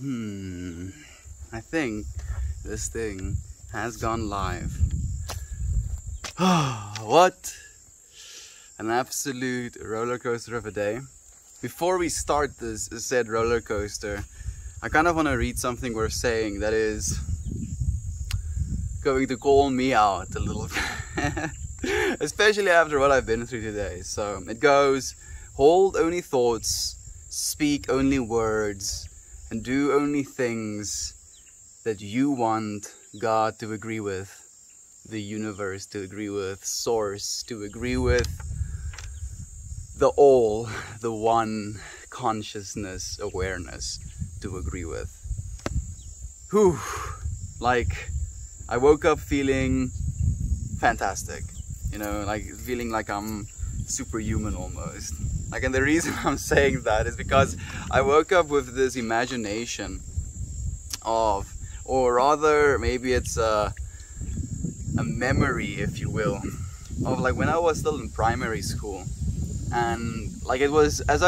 I think this thing has gone live. What an absolute roller coaster of a day. Before we start this said roller coaster, I kind of want to read something we're saying that is going to call me out a little bit. Especially after what I've been through today. So it goes, hold only thoughts, speak only words, and do only things that you want God to agree with, the universe to agree with, source to agree with, the all, the one, consciousness, awareness to agree with. Whew, like I woke up feeling fantastic, you know, like feeling like I'm superhuman almost. Like, and the reason I'm saying that is because I woke up with this imagination of, or rather maybe it's a memory, if you will, of like when I was still in primary school. And like it was as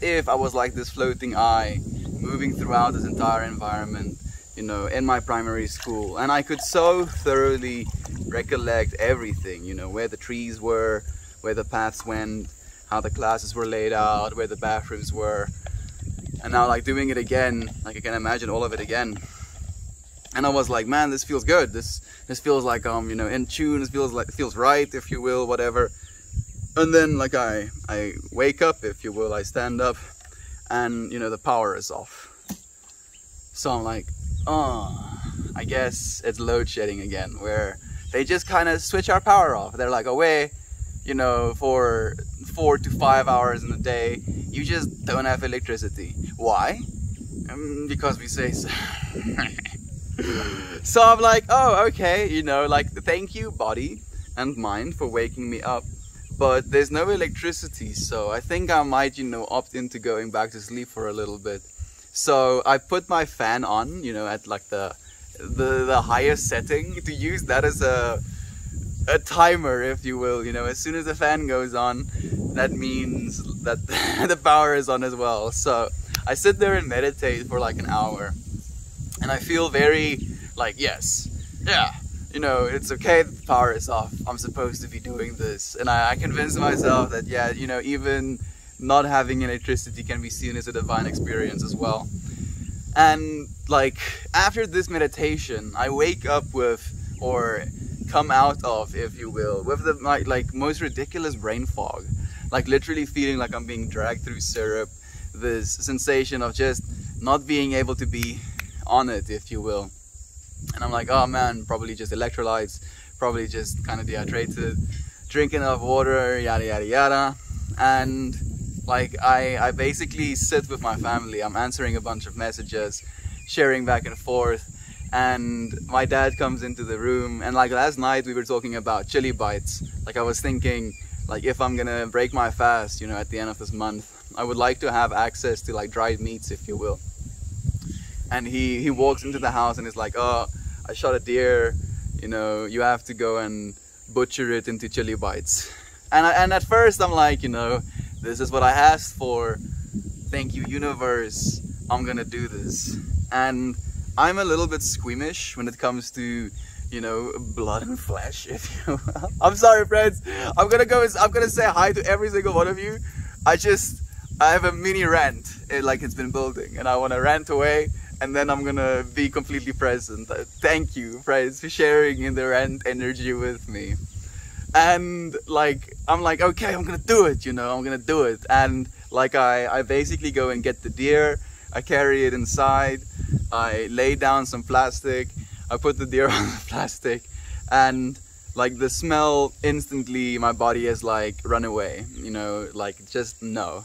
if I was like this floating eye moving throughout this entire environment, you know, in my primary school. And I could so thoroughly recollect everything, you know, where the trees were, where the paths went, how the classes were laid out, where the bathrooms were. And now like doing it again, like I can imagine all of it again. And I was like, man, this feels good. This feels like you know, in tune. This feels right, if you will, whatever. And then like I wake up, if you will, I stand up, and you know the power is off. So I'm like, oh, I guess it's load shedding again, where they just kind of switch our power off. They're like, away, you know, for 4 to 5 hours in a day, you just don't have electricity. Why? Because we say so. So I'm like, oh, okay, you know, like thank you body and mind for waking me up, but there's no electricity, so I think I might, you know, opt into going back to sleep for a little bit. So I put my fan on, you know, at like the highest setting, to use that as a timer, if you will. You know, as soon as the fan goes on, that means that the power is on as well. So I sit there and meditate for like an hour, and I feel very like, yes, yeah, you know, it's okay that the power is off. I'm supposed to be doing this. And I convinced myself that, yeah, you know, even not having electricity can be seen as a divine experience as well. And like after this meditation, I wake up with, or come out of, if you will, with the like most ridiculous brain fog. Like literally feeling like I'm being dragged through syrup. This sensation of just not being able to be on it, if you will. And I'm like, oh man, probably just electrolytes, probably just kind of dehydrated, drink enough water, yada yada yada. And like I basically sit with my family. I'm answering a bunch of messages, sharing back and forth, and my dad comes into the room. And like last night we were talking about chili bites. Like I was thinking, like if I'm gonna break my fast, you know, at the end of this month, I would like to have access to like dried meats, if you will. And he walks into the house and is like, oh, I shot a deer, you know, you have to go and butcher it into chili bites. And at first I'm like, you know, this is what I asked for. Thank you, universe. I'm gonna do this. And I'm a little bit squeamish when it comes to, you know, blood and flesh, if you will. I'm sorry, friends. I'm gonna say hi to every single one of you. I have a mini rant, like it's been building, and I want to rant away, and then I'm gonna be completely present. Thank you, friends, for sharing in the rant energy with me. And like I'm like, okay, I'm gonna do it, you know, I'm gonna do it. And like I basically go and get the deer, I carry it inside, I lay down some plastic, I put the deer on the plastic, and like the smell, instantly my body is like run away, you know, like just no.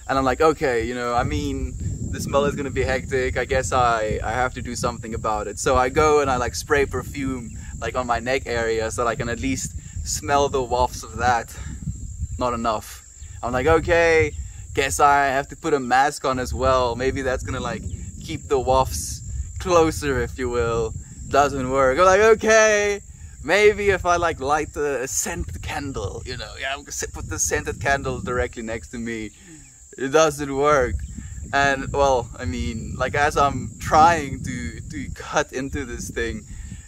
And I'm like, okay, you know, I mean, the smell is gonna be hectic. I guess I have to do something about it. So I go and I like spray perfume like on my neck area so that I can at least smell the wafts of that. Not enough. I'm like, okay, guess I have to put a mask on as well. Maybe that's gonna like keep the wafts closer, if you will. Doesn't work. I'm like, okay, maybe if I like light a scented candle, you know, yeah, I'm gonna put the scented candle directly next to me. It doesn't work. And well, I mean, like as I'm trying to cut into this thing,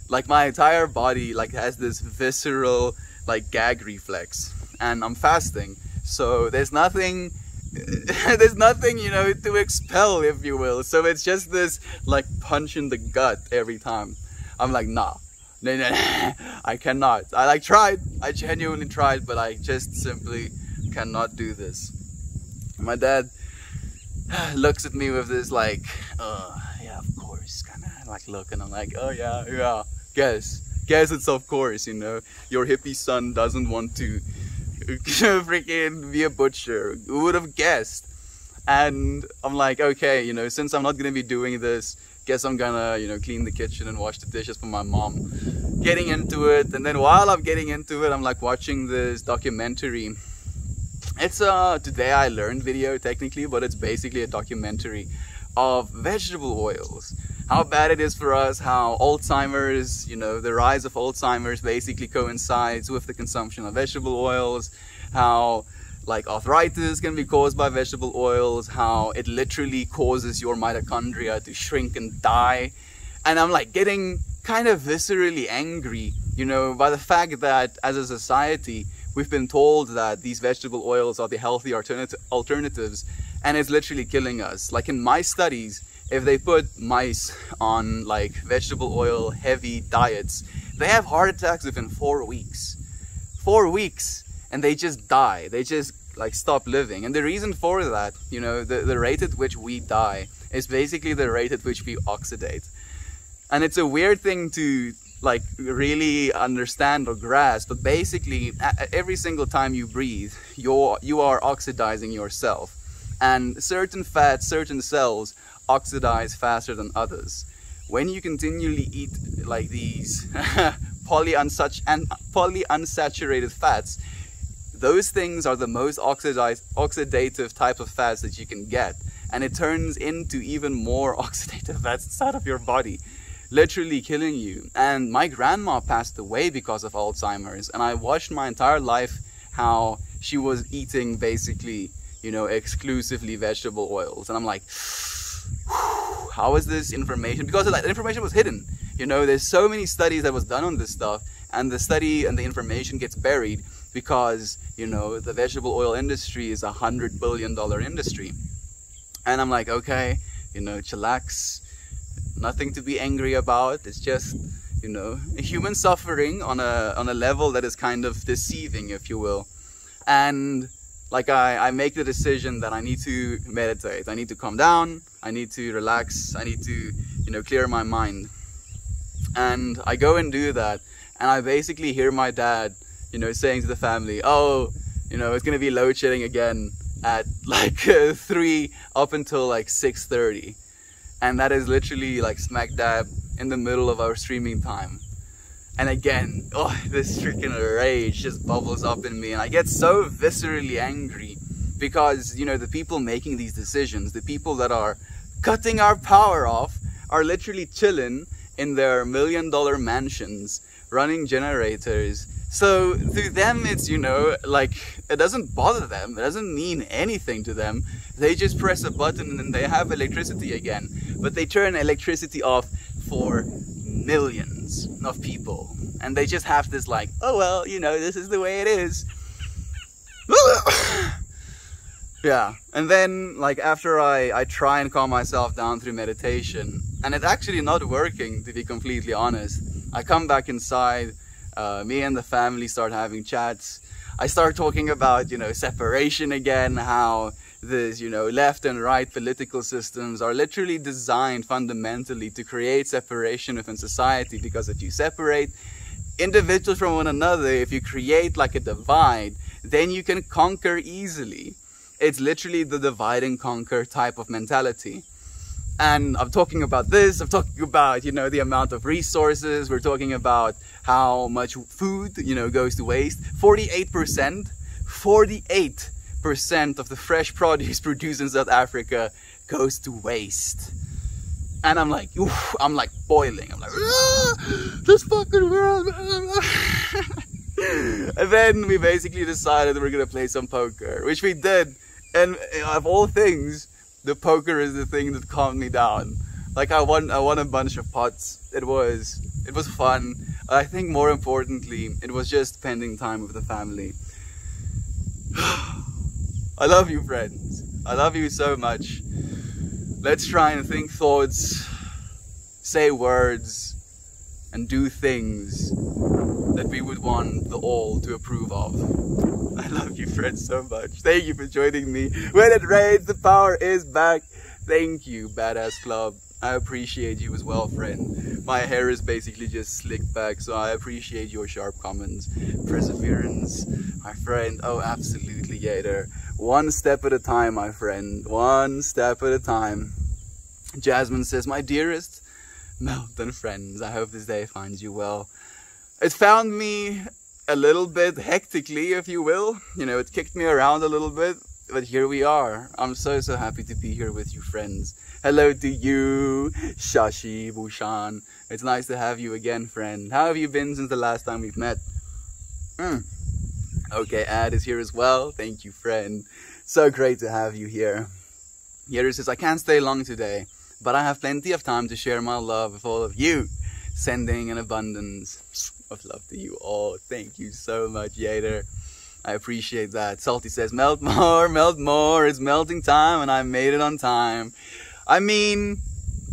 like my entire body like has this visceral like gag reflex, and I'm fasting, so there's nothing there's nothing, you know, to expel, if you will. So it's just this like punch in the gut every time. I'm like, nah, no, I cannot. I like tried, I genuinely tried, but I just simply cannot do this. My dad looks at me with this like, yeah, of course, kind of like look, and I'm like, oh yeah, guess it's of course, you know, your hippie son doesn't want to freaking be a butcher. Who would have guessed? And I'm like, okay, you know, since I'm not gonna be doing this, guess I'm gonna, you know, clean the kitchen and wash the dishes for my mom. Getting into it, and then while I'm getting into it, I'm like watching this documentary. It's a Today I Learned video technically, but it's basically a documentary of vegetable oils. How bad it is for us, how Alzheimer's, you know, the rise of Alzheimer's basically coincides with the consumption of vegetable oils, how like arthritis can be caused by vegetable oils, how it literally causes your mitochondria to shrink and die. And I'm like getting kind of viscerally angry, you know, by the fact that as a society, we've been told that these vegetable oils are the healthy alternatives, and it's literally killing us. Like in my studies, if they put mice on like vegetable oil heavy diets, they have heart attacks within 4 weeks. 4 weeks, and they just die. They just like stop living. And the reason for that, you know, the rate at which we die is basically the rate at which we oxidate. And it's a weird thing to like really understand or grasp, but basically every single time you breathe, you are oxidizing yourself. And certain fats, certain cells oxidize faster than others. When you continually eat like these polyunsaturated fats, those things are the most oxidative type of fats that you can get, and it turns into even more oxidative fats inside of your body, literally killing you. And my grandma passed away because of Alzheimer's, and I watched my entire life how she was eating basically, you know, exclusively vegetable oils. And I'm like, how is this information? Because that information was hidden. You know, there's so many studies that was done on this stuff, and the study and the information gets buried because, you know, the vegetable oil industry is $100 billion industry. And I'm like, okay, you know, chillax, nothing to be angry about. It's just, you know, human suffering on a level that is kind of deceiving, if you will. And like I make the decision that I need to meditate. I need to calm down. I need to relax. I need to, you know, clear my mind. And I go and do that. And I basically hear my dad, you know, saying to the family, oh, you know, it's going to be load shedding again at like 3 up until like 6:30. And that is literally like smack dab in the middle of our streaming time. And again, oh, this freaking rage just bubbles up in me, and I get so viscerally angry because, you know, the people making these decisions, the people that are cutting our power off, are literally chilling in their $1 million mansions, running generators. So to them, it's, you know, like, it doesn't bother them. It doesn't mean anything to them. They just press a button and they have electricity again. But they turn electricity off for millions of people. And they just have this like, oh, well, you know, this is the way it is. Yeah. And then, like, after I try and calm myself down through meditation, and it's actually not working, to be completely honest. I come back inside. Me and the family start having chats. I start talking about, you know, separation again, how this, you know, left and right political systems are literally designed fundamentally to create separation within society, because if you separate individuals from one another, if you create like a divide, then you can conquer easily. It's literally the divide and conquer type of mentality. And I'm talking about this, I'm talking about, you know, the amount of resources, we're talking about how much food, you know, goes to waste. 48% of the fresh produce produced in South Africa goes to waste. And I'm like, oof, I'm like boiling. I'm like, this fucking world. And then we basically decided we're gonna play some poker, which we did. And of all things, the poker is the thing that calmed me down. Like I won a bunch of pots. It was fun. I think more importantly, it was just spending time with the family. I love you, friends. I love you so much. Let's try and think thoughts, say words, and do things that we would want the all to approve of. I love you, friends, so much. Thank you for joining me. When it rains, the power is back. Thank you, Badass Club. I appreciate you as well, friend. My hair is basically just slicked back, so I appreciate your sharp comments. Perseverance, my friend. Oh, absolutely, Yater. One step at a time, my friend. One step at a time. Jasmine says, my dearest Melt and friends, I hope this day finds you well. It found me a little bit hectically, if you will. You know, it kicked me around a little bit, but here we are. I'm so happy to be here with you, friends. Hello to you, Shashi Bhushan. It's nice to have you again, friend. How have you been since the last time we've met? Okay, Ad is here as well. Thank you, friend. So great to have you here. Yeru says, I can't stay long today, but I have plenty of time to share my love with all of you. Sending an abundance of love to you all. Thank you so much, Yater. I appreciate that. Salty says, melt more. It's melting time and I made it on time. I mean,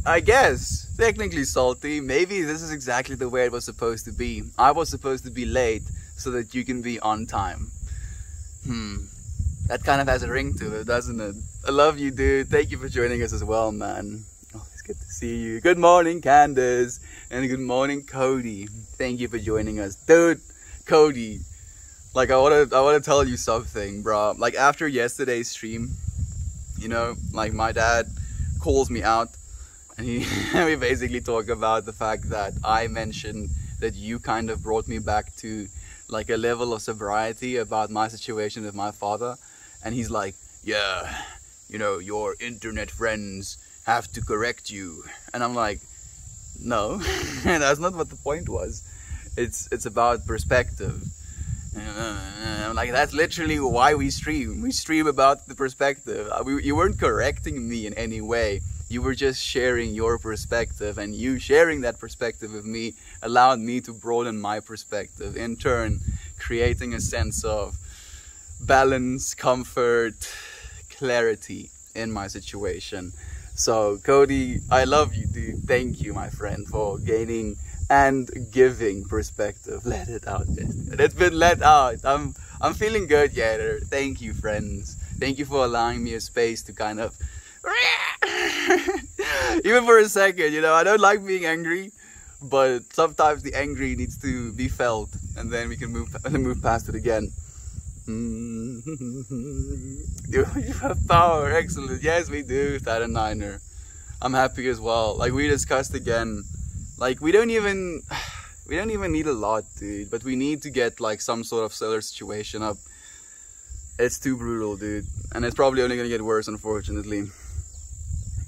I guess, technically, Salty, maybe this is exactly the way it was supposed to be. I was supposed to be late so that you can be on time. That kind of has a ring to it, doesn't it? I love you, dude. Thank you for joining us as well, man. Oh, it's good to see you. Good morning, Candace. And good morning, Cody. Thank you for joining us. Dude, Cody, like, I wanna tell you something, bro. Like, after yesterday's stream, you know, like, my dad calls me out and we basically talk about the fact that I mentioned that you kind of brought me back to like a level of sobriety about my situation with my father. And he's like, yeah, you know, your internet friends have to correct you. And I'm like, no, that's not what the point was. It's about perspective. And I'm like, that's literally why we stream. We stream about the perspective. You weren't correcting me in any way. You were just sharing your perspective, and you sharing that perspective with me allowed me to broaden my perspective, in turn creating a sense of balance, comfort, clarity in my situation. So Cody, I love you, dude. Thank you, my friend, for gaining and giving perspective. Let it out. It's been let out. I'm feeling good, Yater. Thank you, friends. Thank you for allowing me a space to kind of even for a second, you know, I don't like being angry, but sometimes the angry needs to be felt, and then we can move past it again. You have power. Excellent. Yes, we do, Thad Niner. I'm happy as well. Like we discussed again, like we don't even need a lot, dude, but we need to get like some sort of solar situation up. It's too brutal, dude, and it's probably only gonna get worse, unfortunately.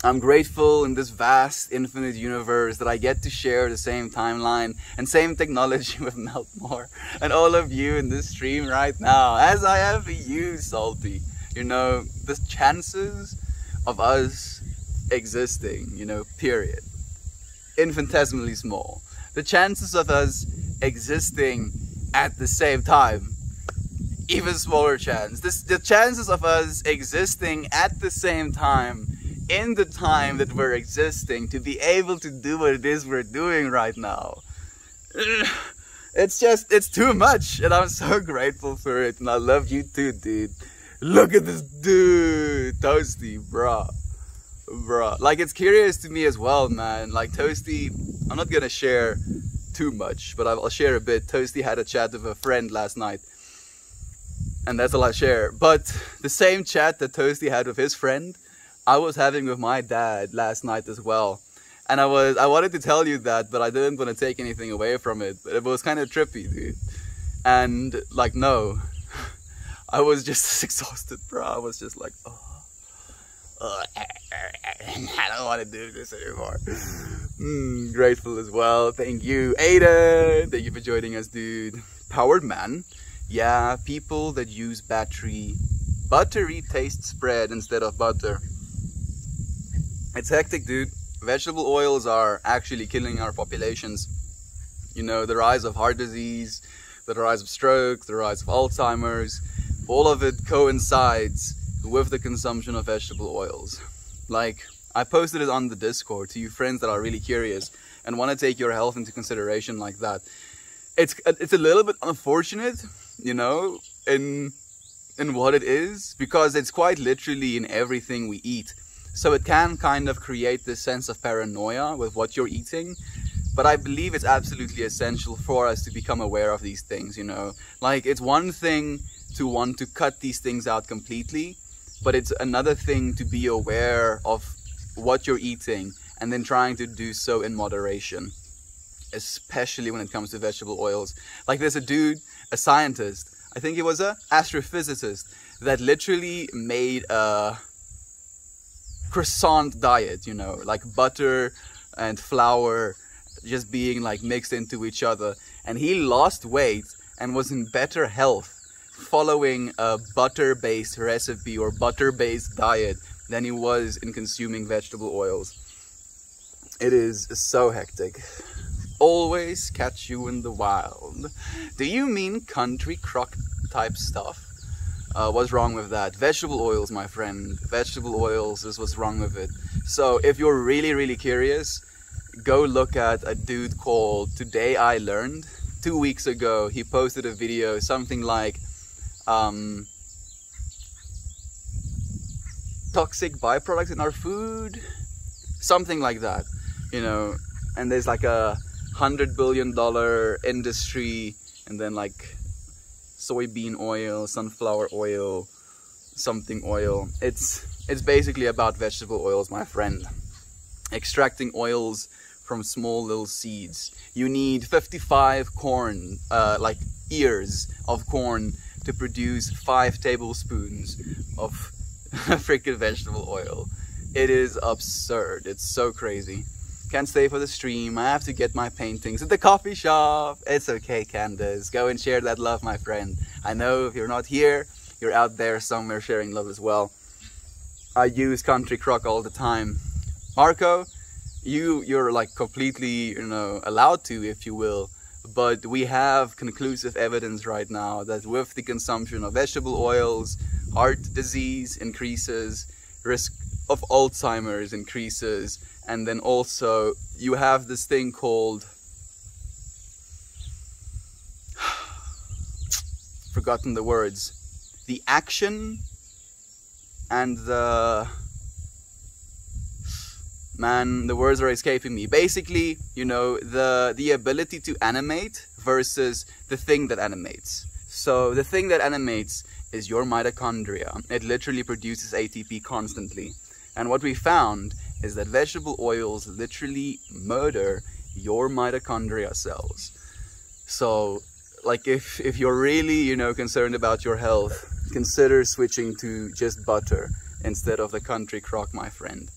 I'm grateful in this vast, infinite universe that I get to share the same timeline and same technology with Meltmore and all of you in this stream right now, as I am for you, Salty. You know, the chances of us existing, you know, period, infinitesimally small. The chances of us existing at the same time, even smaller chance. The chances of us existing at the same time, in the time that we're existing, to be able to do what it is we're doing right now. It's too much, and I'm so grateful for it, and I love you too, dude. Look at this dude, Toasty, bruh. Like, it's curious to me as well, man. Like, Toasty, I'm not gonna share too much, but I'll share a bit. Toasty had a chat with a friend last night, and that's all I share. But the same chat that Toasty had with his friend, I was having with my dad last night as well. And I wanted to tell you that, but I didn't want to take anything away from it. But it was kind of trippy, dude. And like, no, I was just exhausted, bro. I was just like, I don't want to do this anymore. Grateful as well. Thank you, Aiden. Thank you for joining us, dude. Powered man. Yeah, people that use buttery taste spread instead of butter. It's hectic, dude. Vegetable oils are actually killing our populations. You know, the rise of heart disease, the rise of stroke, the rise of Alzheimer's, all of it coincides with the consumption of vegetable oils. Like, I posted it on the Discord to you friends that are really curious and want to take your health into consideration like that. It's a little bit unfortunate, you know, in what it is, because it's quite literally in everything we eat. So it can kind of create this sense of paranoia with what you're eating. But I believe it's absolutely essential for us to become aware of these things, you know. Like, it's one thing to want to cut these things out completely, but it's another thing to be aware of what you're eating and then trying to do so in moderation, especially when it comes to vegetable oils. Like, there's a dude, a scientist, I think he was an astrophysicist, that literally made a croissant diet, you know, like butter and flour just being like mixed into each other, and he lost weight and was in better health following a butter-based recipe or butter-based diet than he was in consuming vegetable oils. It is so hectic. Always catch you in the wild. Do you mean country crock type stuff? What's wrong with that? Vegetable oils, my friend. Vegetable oils is what's wrong with it. So if you're really curious, go look at a dude called Today I Learned. 2 weeks ago, he posted a video, something like toxic byproducts in our food, something like that, you know. And there's like a $100 billion industry, and then like soybean oil, sunflower oil, something oil. It's basically about vegetable oils, my friend. Extracting oils from small little seeds. You need 55 corn, like ears of corn to produce 5 tablespoons of freaking vegetable oil. It is absurd. It's so crazy. Can't stay for the stream. I have to get my paintings at the coffee shop. It's okay, Candace. Go and share that love, my friend. I know if you're not here, you're out there somewhere sharing love as well. I use country crock all the time. Marco, you're like completely, you know, allowed to, if you will. But we have conclusive evidence right now that with the consumption of vegetable oils, heart disease increases, risk of Alzheimer's increases, and then also you have this thing called, forgotten the words, the action and the, man, the words are escaping me. Basically, you know, the ability to animate versus the thing that animates. So the thing that animates is your mitochondria. It literally produces ATP constantly. And what we found is that vegetable oils literally murder your mitochondria cells. So, like, if you're really, you know, concerned about your health, consider switching to just butter instead of the country crock, my friend.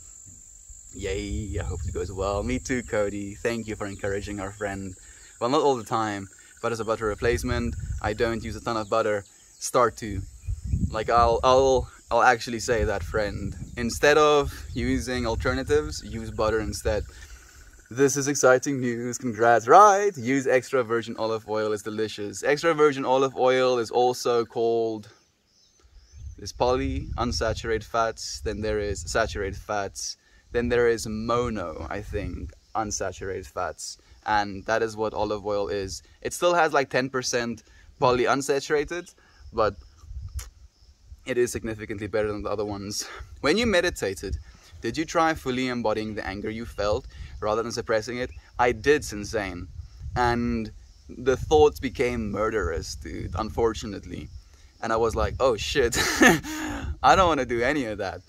Yay, I hope it goes well. Me too, Cody. Thank you for encouraging our friend. Well, not all the time, but as a butter replacement, I don't use a ton of butter. Start to. Like, I'll actually say that, friend. Instead of using alternatives, use butter instead. This is exciting news. Congrats. Right, use extra virgin olive oil. It's delicious. Extra virgin olive oil is also called, there's polyunsaturated fats, then there is saturated fats, then there is mono, I think, unsaturated fats. And that is what olive oil is. It still has like 10% polyunsaturated, but it is significantly better than the other ones. When you meditated, did you try fully embodying the anger you felt rather than suppressing it? I did, Sensane. And the thoughts became murderous, dude, unfortunately. And I was like, oh shit, I don't want to do any of that.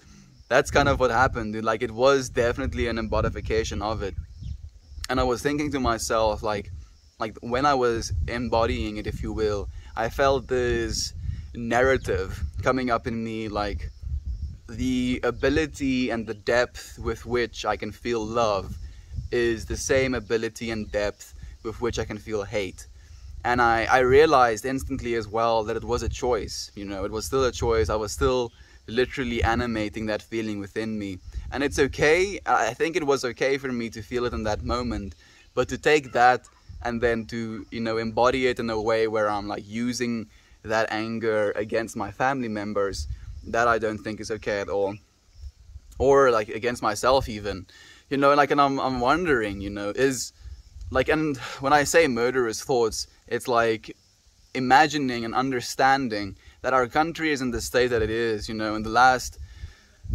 That's kind of what happened, dude. Like, it was definitely an embodification of it. And I was thinking to myself, like when I was embodying it, if you will, I felt this narrative coming up in me, like the ability and the depth with which I can feel love is the same ability and depth with which I can feel hate. And I realized instantly as well that it was a choice, you know, it was still a choice. I was still literally animating that feeling within me. And it's okay. I think it was okay for me to feel it in that moment, but to take that and then to, you know, embody it in a way where I'm like using that anger against my family members, that I don't think is okay at all. Or like against myself even, you know, like, and I'm wondering, you know, is like, and when I say murderous thoughts, it's like imagining and understanding that our country is in the state that it is, you know, in the last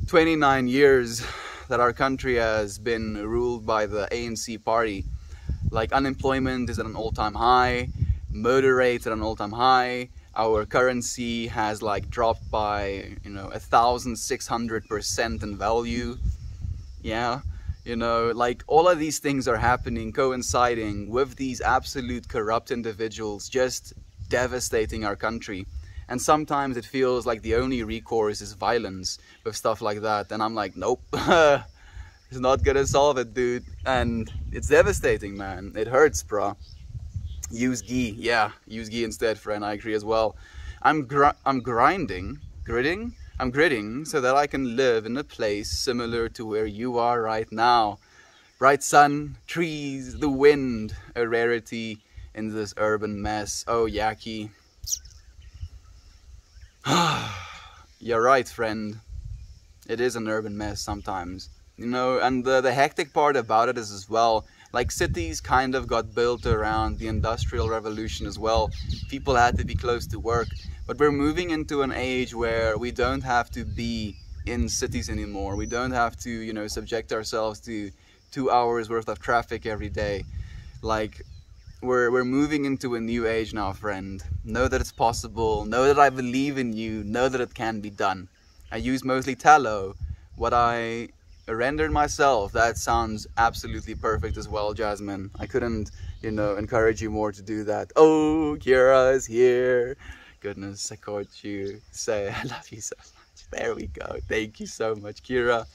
29 years that our country has been ruled by the ANC party. Like, unemployment is at an all-time high, murder rates at an all-time high, our currency has like dropped by, you know, 1,600% in value. Yeah, you know, like all of these things are happening, coinciding with these absolute corrupt individuals just devastating our country. And sometimes it feels like the only recourse is violence with stuff like that. And I'm like, nope, it's not gonna solve it, dude. And it's devastating, man. It hurts, bro. Use ghee. Yeah, use ghee instead, friend. I agree as well. I'm gritting so that I can live in a place similar to where you are right now. Bright sun, trees, the wind, a rarity in this urban mess. Oh, Yaki. You're right, friend. It is an urban mess sometimes, you know, and the hectic part about it is as well, like cities kind of got built around the Industrial Revolution as well. People had to be close to work, but we're moving into an age where we don't have to be in cities anymore. We don't have to, you know, subject ourselves to 2 hours worth of traffic every day. Like, we're moving into a new age now, friend. Know that it's possible. Know that I believe in you. Know that it can be done. I use mostly tallow. What I rendered myself, that sounds absolutely perfect as well, Jasmine. I couldn't, you know, encourage you more to do that. Oh, Kira is here. Goodness, I caught you say I love you so much. There we go. Thank you so much, Kira.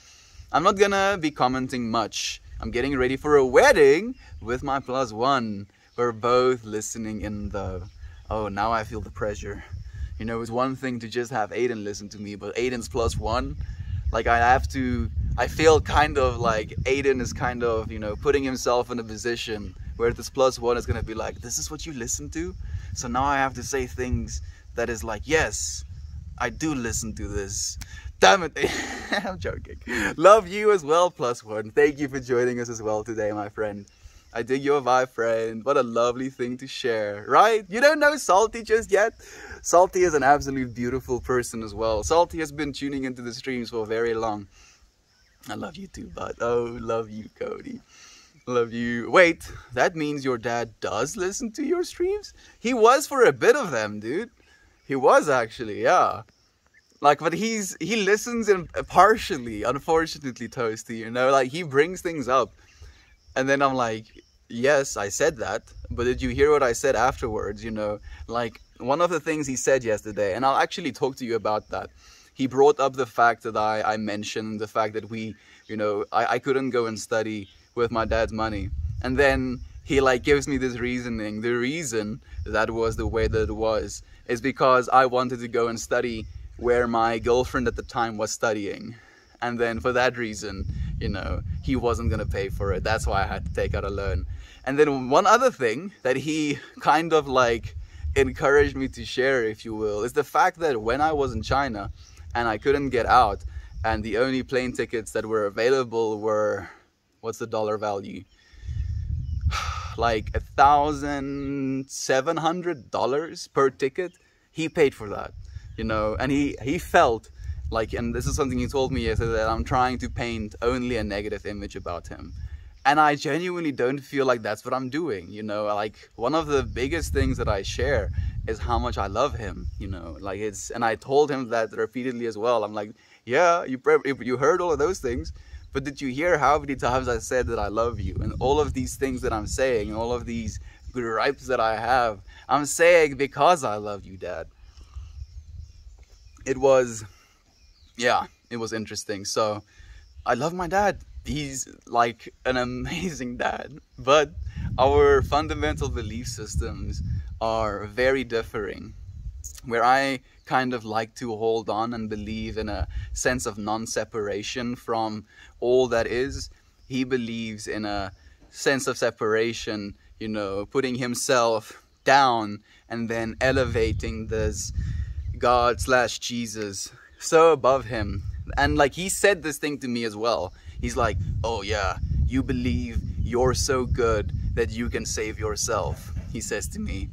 I'm not gonna be commenting much. I'm getting ready for a wedding with my +1. We're both listening in though. Oh, now I feel the pressure. You know, it's one thing to just have Aiden listen to me, but Aiden's +1, like I feel kind of like Aiden is kind of, you know, putting himself in a position where this +1 is gonna be like, this is what you listen to? So now I have to say things that is like, yes, I do listen to this. Damn it. I'm joking. Love you as well, +1. Thank you for joining us as well today, my friend. I dig your vibe, friend. What a lovely thing to share, right? You don't know Salty just yet? Salty is an absolute beautiful person as well. Salty has been tuning into the streams for very long. I love you too, bud. Oh, love you, Cody. Love you. Wait, that means your dad does listen to your streams? He was for a bit of them, dude. He was actually, yeah. Like, but he listens in partially, unfortunately, Toasty, you know? Like, he brings things up. And then I'm like, yes, I said that, but did you hear what I said afterwards, you know? Like, one of the things he said yesterday, and I'll actually talk to you about that. He brought up the fact that I mentioned the fact that we, you know, I couldn't go and study with my dad's money. And then he like gives me this reasoning. The reason that was the way that it was is because I wanted to go and study where my girlfriend at the time was studying. And then for that reason, you know, he wasn't going to pay for it. That's why I had to take out a loan. And then one other thing that he kind of like encouraged me to share, if you will, is the fact that when I was in China and I couldn't get out and the only plane tickets that were available were, what's the dollar value? Like $1,700 per ticket. He paid for that, you know, and he felt like, and this is something he told me yesterday, that I'm trying to paint only a negative image about him. And I genuinely don't feel like that's what I'm doing, you know. Like, one of the biggest things that I share is how much I love him, you know. Like, and I told him that repeatedly as well. I'm like, yeah, you heard all of those things, but did you hear how many times I said that I love you? And all of these things that I'm saying, and all of these gripes that I have, I'm saying because I love you, Dad. It was interesting. So I love my dad. He's like an amazing dad, but our fundamental belief systems are very differing. where I kind of like to hold on and believe in a sense of non-separation from all that is. He believes in a sense of separation, you know, putting himself down and then elevating this God / Jesus so above him. And like, he said this thing to me as well. He's like, oh yeah, you believe you're so good that you can save yourself, he says to me.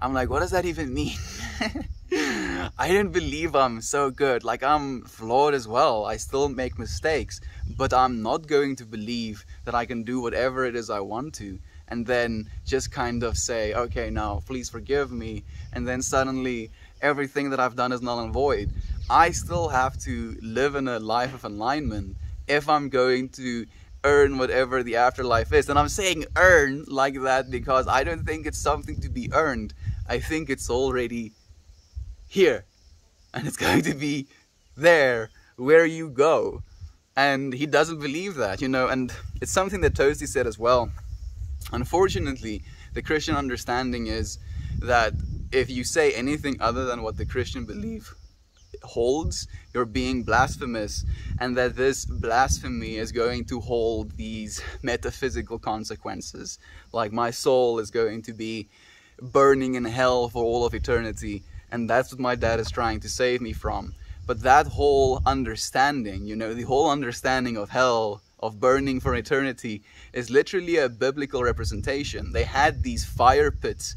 I'm like, what does that even mean? I didn't believe I'm so good. Like, I'm flawed as well. I still make mistakes, but I'm not going to believe that I can do whatever it is I want to and then just kind of say, okay, now please forgive me, and then suddenly everything that I've done is null and void. I still have to live in a life of alignment if I'm going to earn whatever the afterlife is. And I'm saying earn like that because I don't think it's something to be earned. I think it's already here, and it's going to be there where you go. And he doesn't believe that, you know, and it's something that Toasty said as well. Unfortunately, the Christian understanding is that if you say anything other than what the Christian belief holds, you're being blasphemous, and that this blasphemy is going to hold these metaphysical consequences, like my soul is going to be burning in hell for all of eternity, and that's what my dad is trying to save me from. But that whole understanding, you know, the whole understanding of hell, of burning for eternity, is literally a biblical representation. They had these fire pits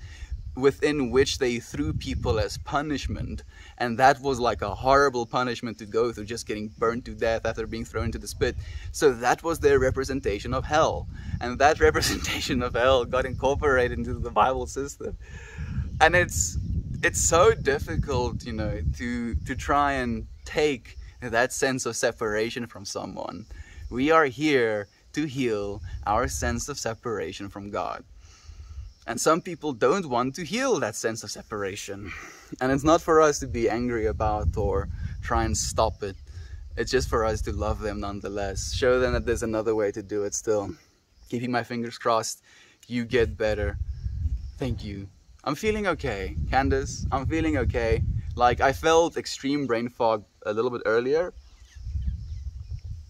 within which they threw people as punishment, and that was like a horrible punishment to go through, just getting burned to death after being thrown into the spit. So that was their representation of hell, and that representation of hell got incorporated into the Bible system. And it's so difficult, you know, to try and take that sense of separation from someone. We are here to heal our sense of separation from God. And some people don't want to heal that sense of separation. And it's not for us to be angry about or try and stop it. It's just for us to love them nonetheless. Show them that there's another way to do it still. Keeping my fingers crossed, you get better. Thank you. I'm feeling okay, Candace. I'm feeling okay. Like, I felt extreme brain fog a little bit earlier,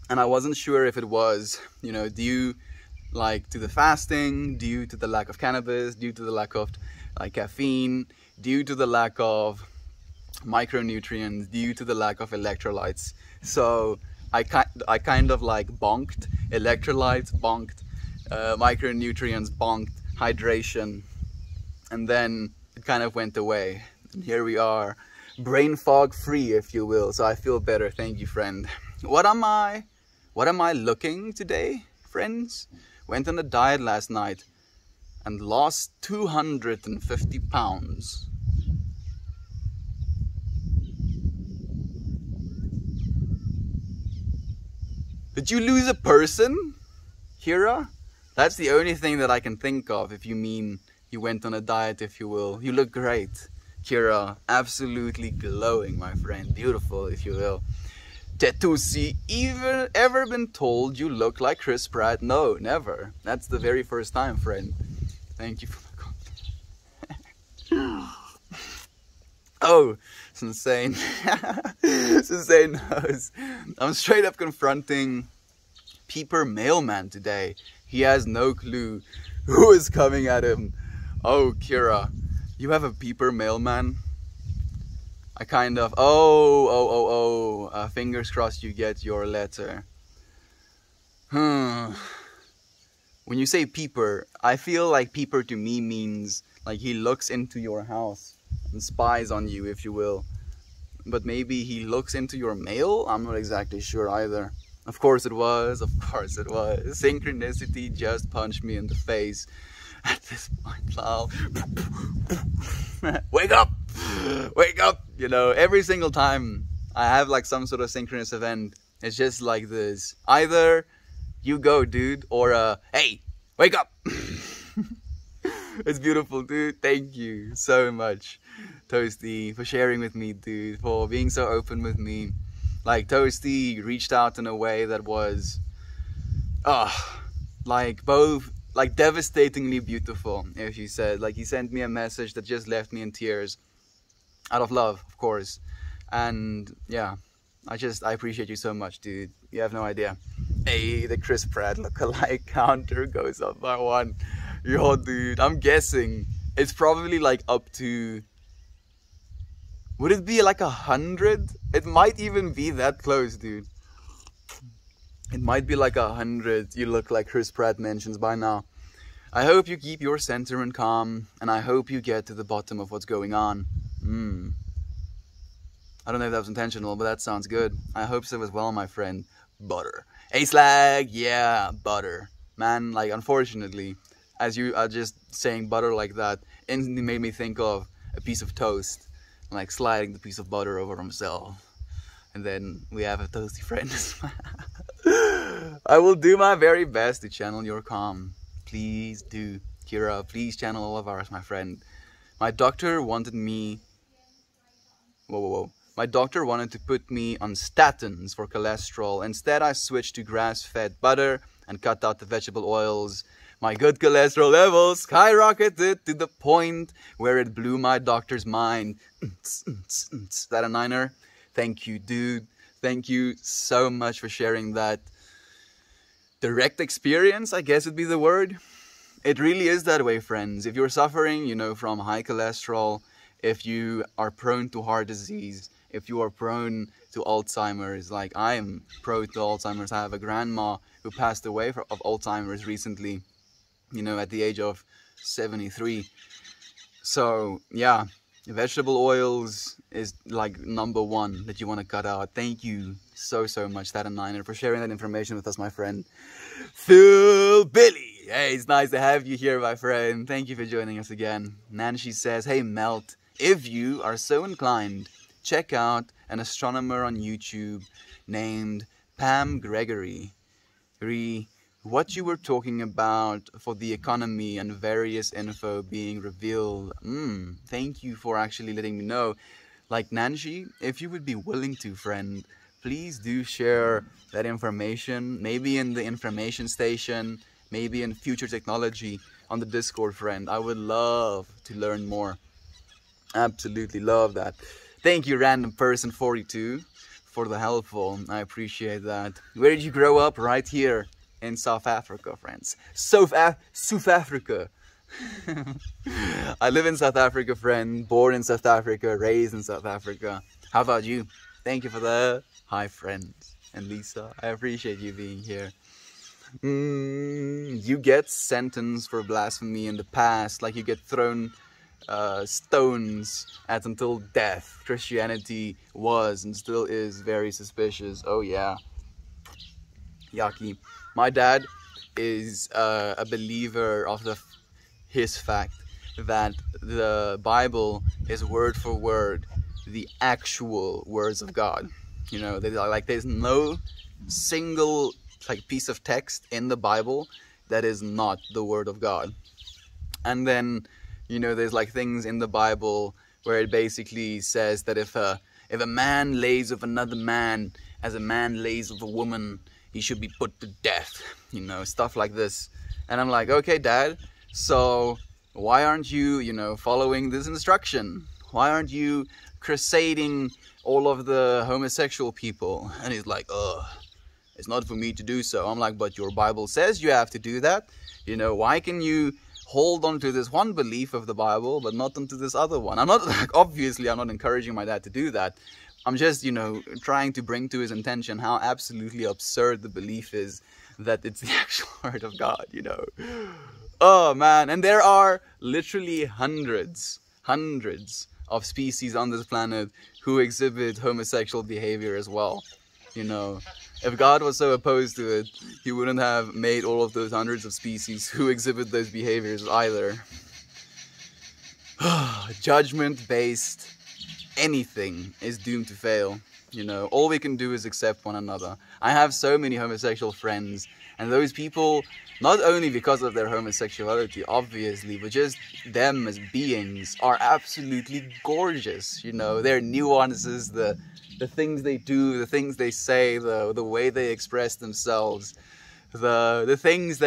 and I wasn't sure if it was, you know, due like to the fasting, due to the lack of cannabis, due to the lack of like caffeine, due to the lack of micronutrients, due to the lack of electrolytes. So I kind of like bonked electrolytes, bonked micronutrients, bonked hydration, and then it kind of went away. And here we are, brain fog free, if you will. So I feel better. Thank you, friend. What am I looking today, friends? Went on a diet last night and lost 250 pounds. Did you lose a person, Kira? That's the only thing that I can think of, if you mean you went on a diet, if you will. You look great, Kira. Absolutely glowing, my friend. Beautiful, if you will. Tetusi, ever been told you look like Chris Pratt? No, never. That's the very first time, friend. Thank you for the compliment. Oh, it's insane. It's insane. I'm straight up confronting Peeper Mailman today. He has no clue who is coming at him. Oh, Kira, you have a Peeper Mailman? I kind of, fingers crossed you get your letter. When you say peeper, I feel like peeper to me means like he looks into your house and spies on you, if you will. But maybe he looks into your mail? I'm not exactly sure either. Of course it was, of course it was. Synchronicity just punched me in the face. At this point, Lal. Wake up! Wake up! You know, every single time I have like some sort of synchronous event, it's just like this. Either you go, dude, or hey, wake up! It's beautiful, dude. Thank you so much, Toasty, for sharing with me, dude, for being so open with me. Like, Toasty reached out in a way that was, like both, like devastatingly beautiful, if you said. Like, he sent me a message that just left me in tears. out of love, of course. And yeah, I appreciate you so much, dude. You have no idea. Hey, the Chris Pratt lookalike counter goes up by 1. Yo, dude, I'm guessing it's probably like up to, would it be like 100? It might even be that close, dude. It might be like 100 you look like Chris Pratt mentions by now. I hope you keep your center and calm, and I hope you get to the bottom of what's going on. I don't know if that was intentional, but that sounds good. I hope so as well, my friend. Butter. Hey, Slag! Yeah, butter. Man, like, unfortunately, as you are just saying butter like that, instantly made me think of a piece of toast, like sliding the piece of butter over himself. And then we have a toasty friend. I will do my very best to channel your calm. Please do. Kira, please channel all of ours, my friend. My doctor wanted me... Whoa. My doctor wanted to put me on statins for cholesterol. Instead, I switched to grass-fed butter and cut out the vegetable oils. My good cholesterol levels skyrocketed to the point where it blew my doctor's mind. That a niner? Thank you, dude. Thank you so much for sharing that direct experience, I guess would be the word. It really is that way, friends. If you're suffering, you know, from high cholesterol, if you are prone to heart disease, if you are prone to Alzheimer's, like I am prone to Alzheimer's. I have a grandma who passed away of Alzheimer's recently, you know, at the age of 73. So, yeah, vegetable oils is like #1 that you want to cut out. Thank you so much, That and Niner, for sharing that information with us, my friend. Phil Billy. Hey, it's nice to have you here, my friend. Thank you for joining us again. Nancy says, hey, Melt, if you are so inclined, check out an astronomer on YouTube named Pam Gregory. What you were talking about for the economy and various info being revealed. Thank you for actually letting me know. Like Nancy, if you would be willing to, friend, please do share that information. Maybe in the information station, maybe in future technology on the Discord, friend. I would love to learn more. Absolutely love that. Thank you, Random Person 42, for the helpful. I appreciate that. Where did you grow up? Right here in South Africa, friends. South Africa. I live in South Africa, friend. Born in South Africa, raised in South Africa. How about you? Thank you for that. Hi, friends. And Lisa, I appreciate you being here. You get sentenced for blasphemy in the past, like you get thrown stones at until death. Christianity was and still is very suspicious. Oh yeah. Yucky. My dad is a believer of his fact that the Bible is word for word the actual words of God. You know, there's no single piece of text in the Bible that is not the word of God. And then, you know, there's like things in the Bible where it basically says that if a man lays with another man as a man lays with a woman, he should be put to death. You know, stuff like this. And I'm like, okay, Dad, so why aren't you, you know, following this instruction? Why aren't you crusading all of the homosexual people? And he's like, it's not for me to do so. I'm like, but your Bible says you have to do that. You know, why can you hold on to this one belief of the Bible, but not onto this other one? I'm not, like, obviously, I'm not encouraging my dad to do that. I'm just, you know, trying to bring to his attention how absolutely absurd the belief is that it's the actual word of God, you know. Oh, man. And there are literally hundreds of species on this planet who exhibit homosexual behavior as well, you know. If God was so opposed to it, he wouldn't have made all of those hundreds of species who exhibit those behaviors either. Judgment-based anything is doomed to fail. You know, all we can do is accept one another. I have so many homosexual friends, and those people, not only because of their homosexuality, obviously, but just them as beings are absolutely gorgeous. You know, their nuances, the things they do, the things they say, the way they express themselves, the things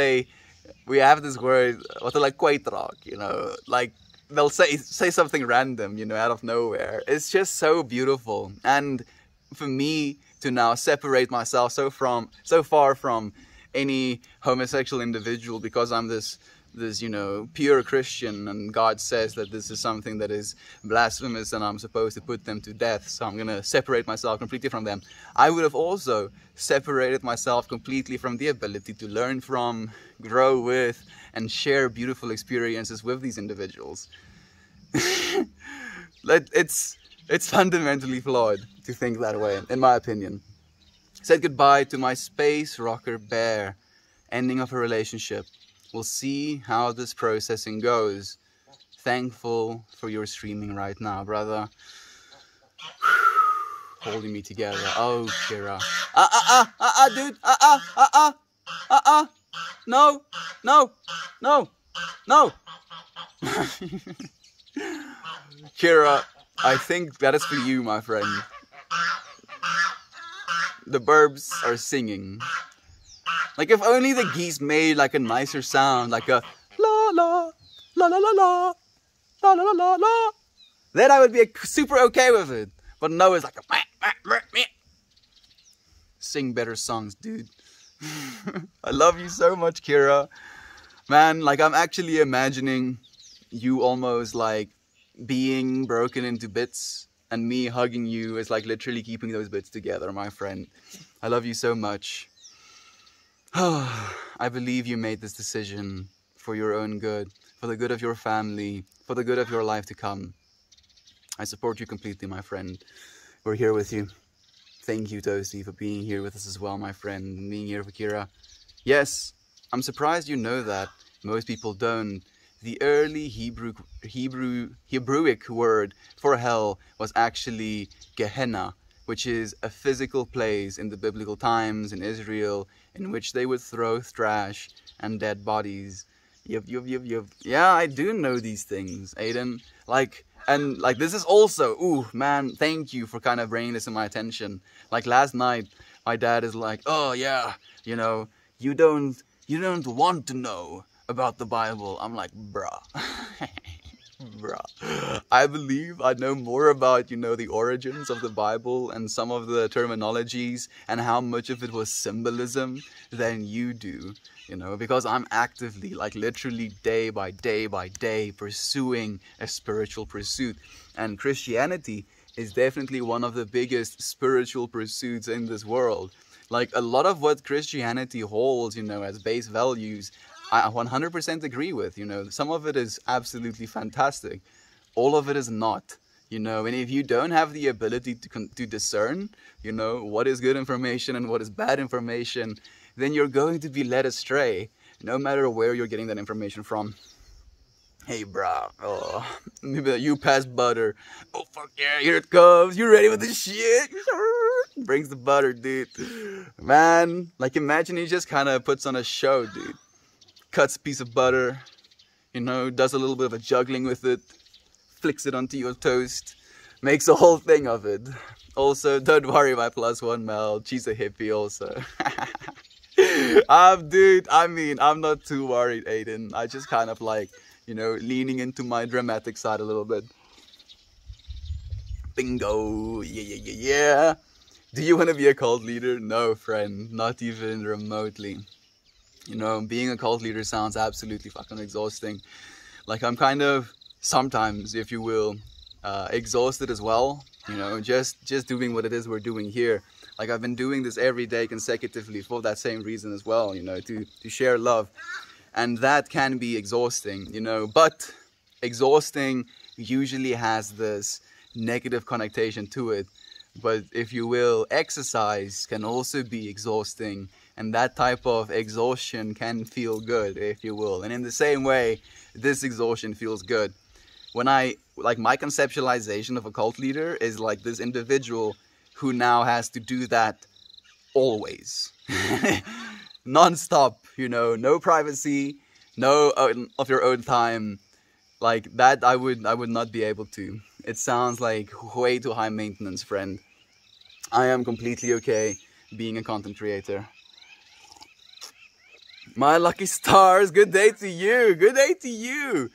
we have this word, what like kwytraak, you know, like they'll say something random, you know, out of nowhere. It's just so beautiful. And for me to now separate myself so far from any homosexual individual because I'm this you know, pure Christian, and God says that this is something that is blasphemous and I'm supposed to put them to death, so I'm gonna separate myself completely from them. I would have also separated myself completely from the ability to learn from, grow with, and share beautiful experiences with these individuals. It's fundamentally flawed to think that way, in my opinion. Said goodbye to my space rocker bear. Ending of a relationship. We'll see how this processing goes. Thankful for your streaming right now, brother. Holding me together. Oh, Kira. Dude. No. Kira, I think that is for you, my friend. The birds are singing. Like, if only the geese made like a nicer sound, like a la la la la la la la la la la, then I would be super okay with it. But no, it's like a meh. Sing better songs, dude. I love you so much, Kira. Man, like, I'm actually imagining you almost like being broken into bits, and me hugging you is like literally keeping those bits together, my friend. I love you so much. I believe you made this decision for your own good, for the good of your family, for the good of your life to come. I support you completely, my friend. We're here with you. Thank you, Toasty, for being here with us as well, my friend, being here for Kira. Yes, I'm surprised you know that. Most people don't. The early Hebrewic word for hell was actually Gehenna, which is a physical place in the biblical times in Israel in which they would throw trash and dead bodies. Yup. Yeah, I do know these things, Aiden. And this is also, ooh, man, thank you for kind of bringing this to my attention. Like last night, my dad is like, oh yeah, you know, you don't want to know about the Bible. I'm like, bruh. Bruh. I believe I know more about, you know, the origins of the Bible and some of the terminologies and how much of it was symbolism than you do, you know, because I'm actively, like literally day by day pursuing a spiritual pursuit. And Christianity is definitely one of the biggest spiritual pursuits in this world. Like a lot of what Christianity holds, you know, as base values, I 100% agree with, you know. Some of it is absolutely fantastic. All of it is not, you know. And if you don't have the ability to discern, you know, what is good information and what is bad information, then you're going to be led astray, no matter where you're getting that information from. Hey, bro. Oh, maybe you pass butter. Oh, fuck yeah, here it comes. You ready with the shit? Brings the butter, dude. Man, like imagine he just kind of puts on a show, dude. Cuts a piece of butter, you know, does a little bit of a juggling with it, flicks it onto your toast, makes a whole thing of it. Also, don't worry, my +1 Mel, she's a hippie also. Dude, I mean, I'm not too worried, Aiden. I just kind of like, you know, leaning into my dramatic side a little bit. Bingo, yeah. Do you want to be a cult leader? No, friend, not even remotely. You know, being a cult leader sounds absolutely fucking exhausting. Like, I'm kind of, sometimes, if you will, exhausted as well. You know, just doing what it is we're doing here. Like, I've been doing this every day consecutively for that same reason as well, you know, to share love. And that can be exhausting, you know, but exhausting usually has this negative connotation to it. But if you will, exercise can also be exhausting. And that type of exhaustion can feel good, if you will. And in the same way, this exhaustion feels good. When my conceptualization of a cult leader is like this individual who now has to do that always. Non-stop, you know, no privacy, no of your own time. Like that, I would not be able to. It sounds like way too high maintenance, friend. I am completely okay being a content creator. My lucky stars, good day to you. Good day to you.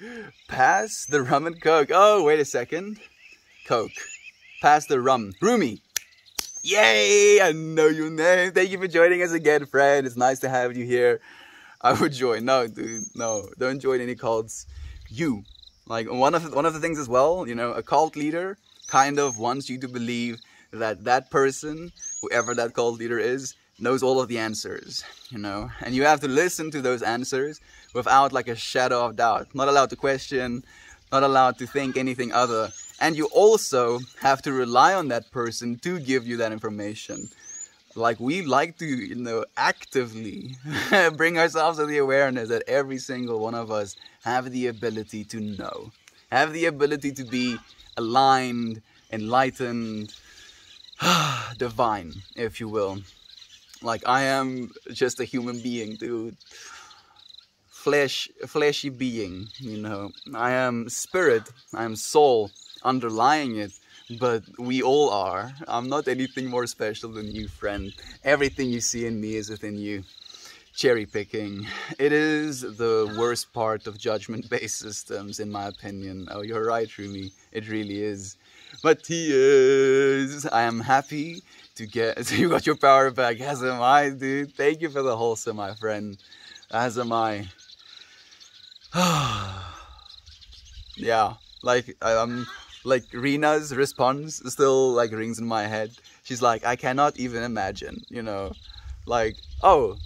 Pass the rum and coke. Oh, wait a second. Coke. Pass the rum. Rumi. Yay! I know your name. Thank you for joining us again, friend. It's nice to have you here. I would join. No, dude. No, don't join any cults. You. Like, one of the things as well, you know, a cult leader kind of wants you to believe that that person, whoever that cult leader is, knows all of the answers, you know, and you have to listen to those answers without like a shadow of doubt. Not allowed to question, not allowed to think anything other. And you also have to rely on that person to give you that information. Like, we like to, you know, actively bring ourselves to the awareness that every single one of us have the ability to know, have the ability to be aligned, enlightened, divine, if you will. Like, I am just a human being, dude. Fleshy being, you know. I am spirit, I am soul underlying it, but we all are. I'm not anything more special than you, friend. Everything you see in me is within you. Cherry picking. It is the worst part of judgment-based systems, in my opinion. Oh, you're right, Rumi. It really is. Matthias, I am happy to get... So you got your power back. As am I, dude. Thank you for the wholesome, my friend. As am I. Yeah, like, like, Rena's response still, like, rings in my head. She's like, I cannot even imagine, you know. Like, oh,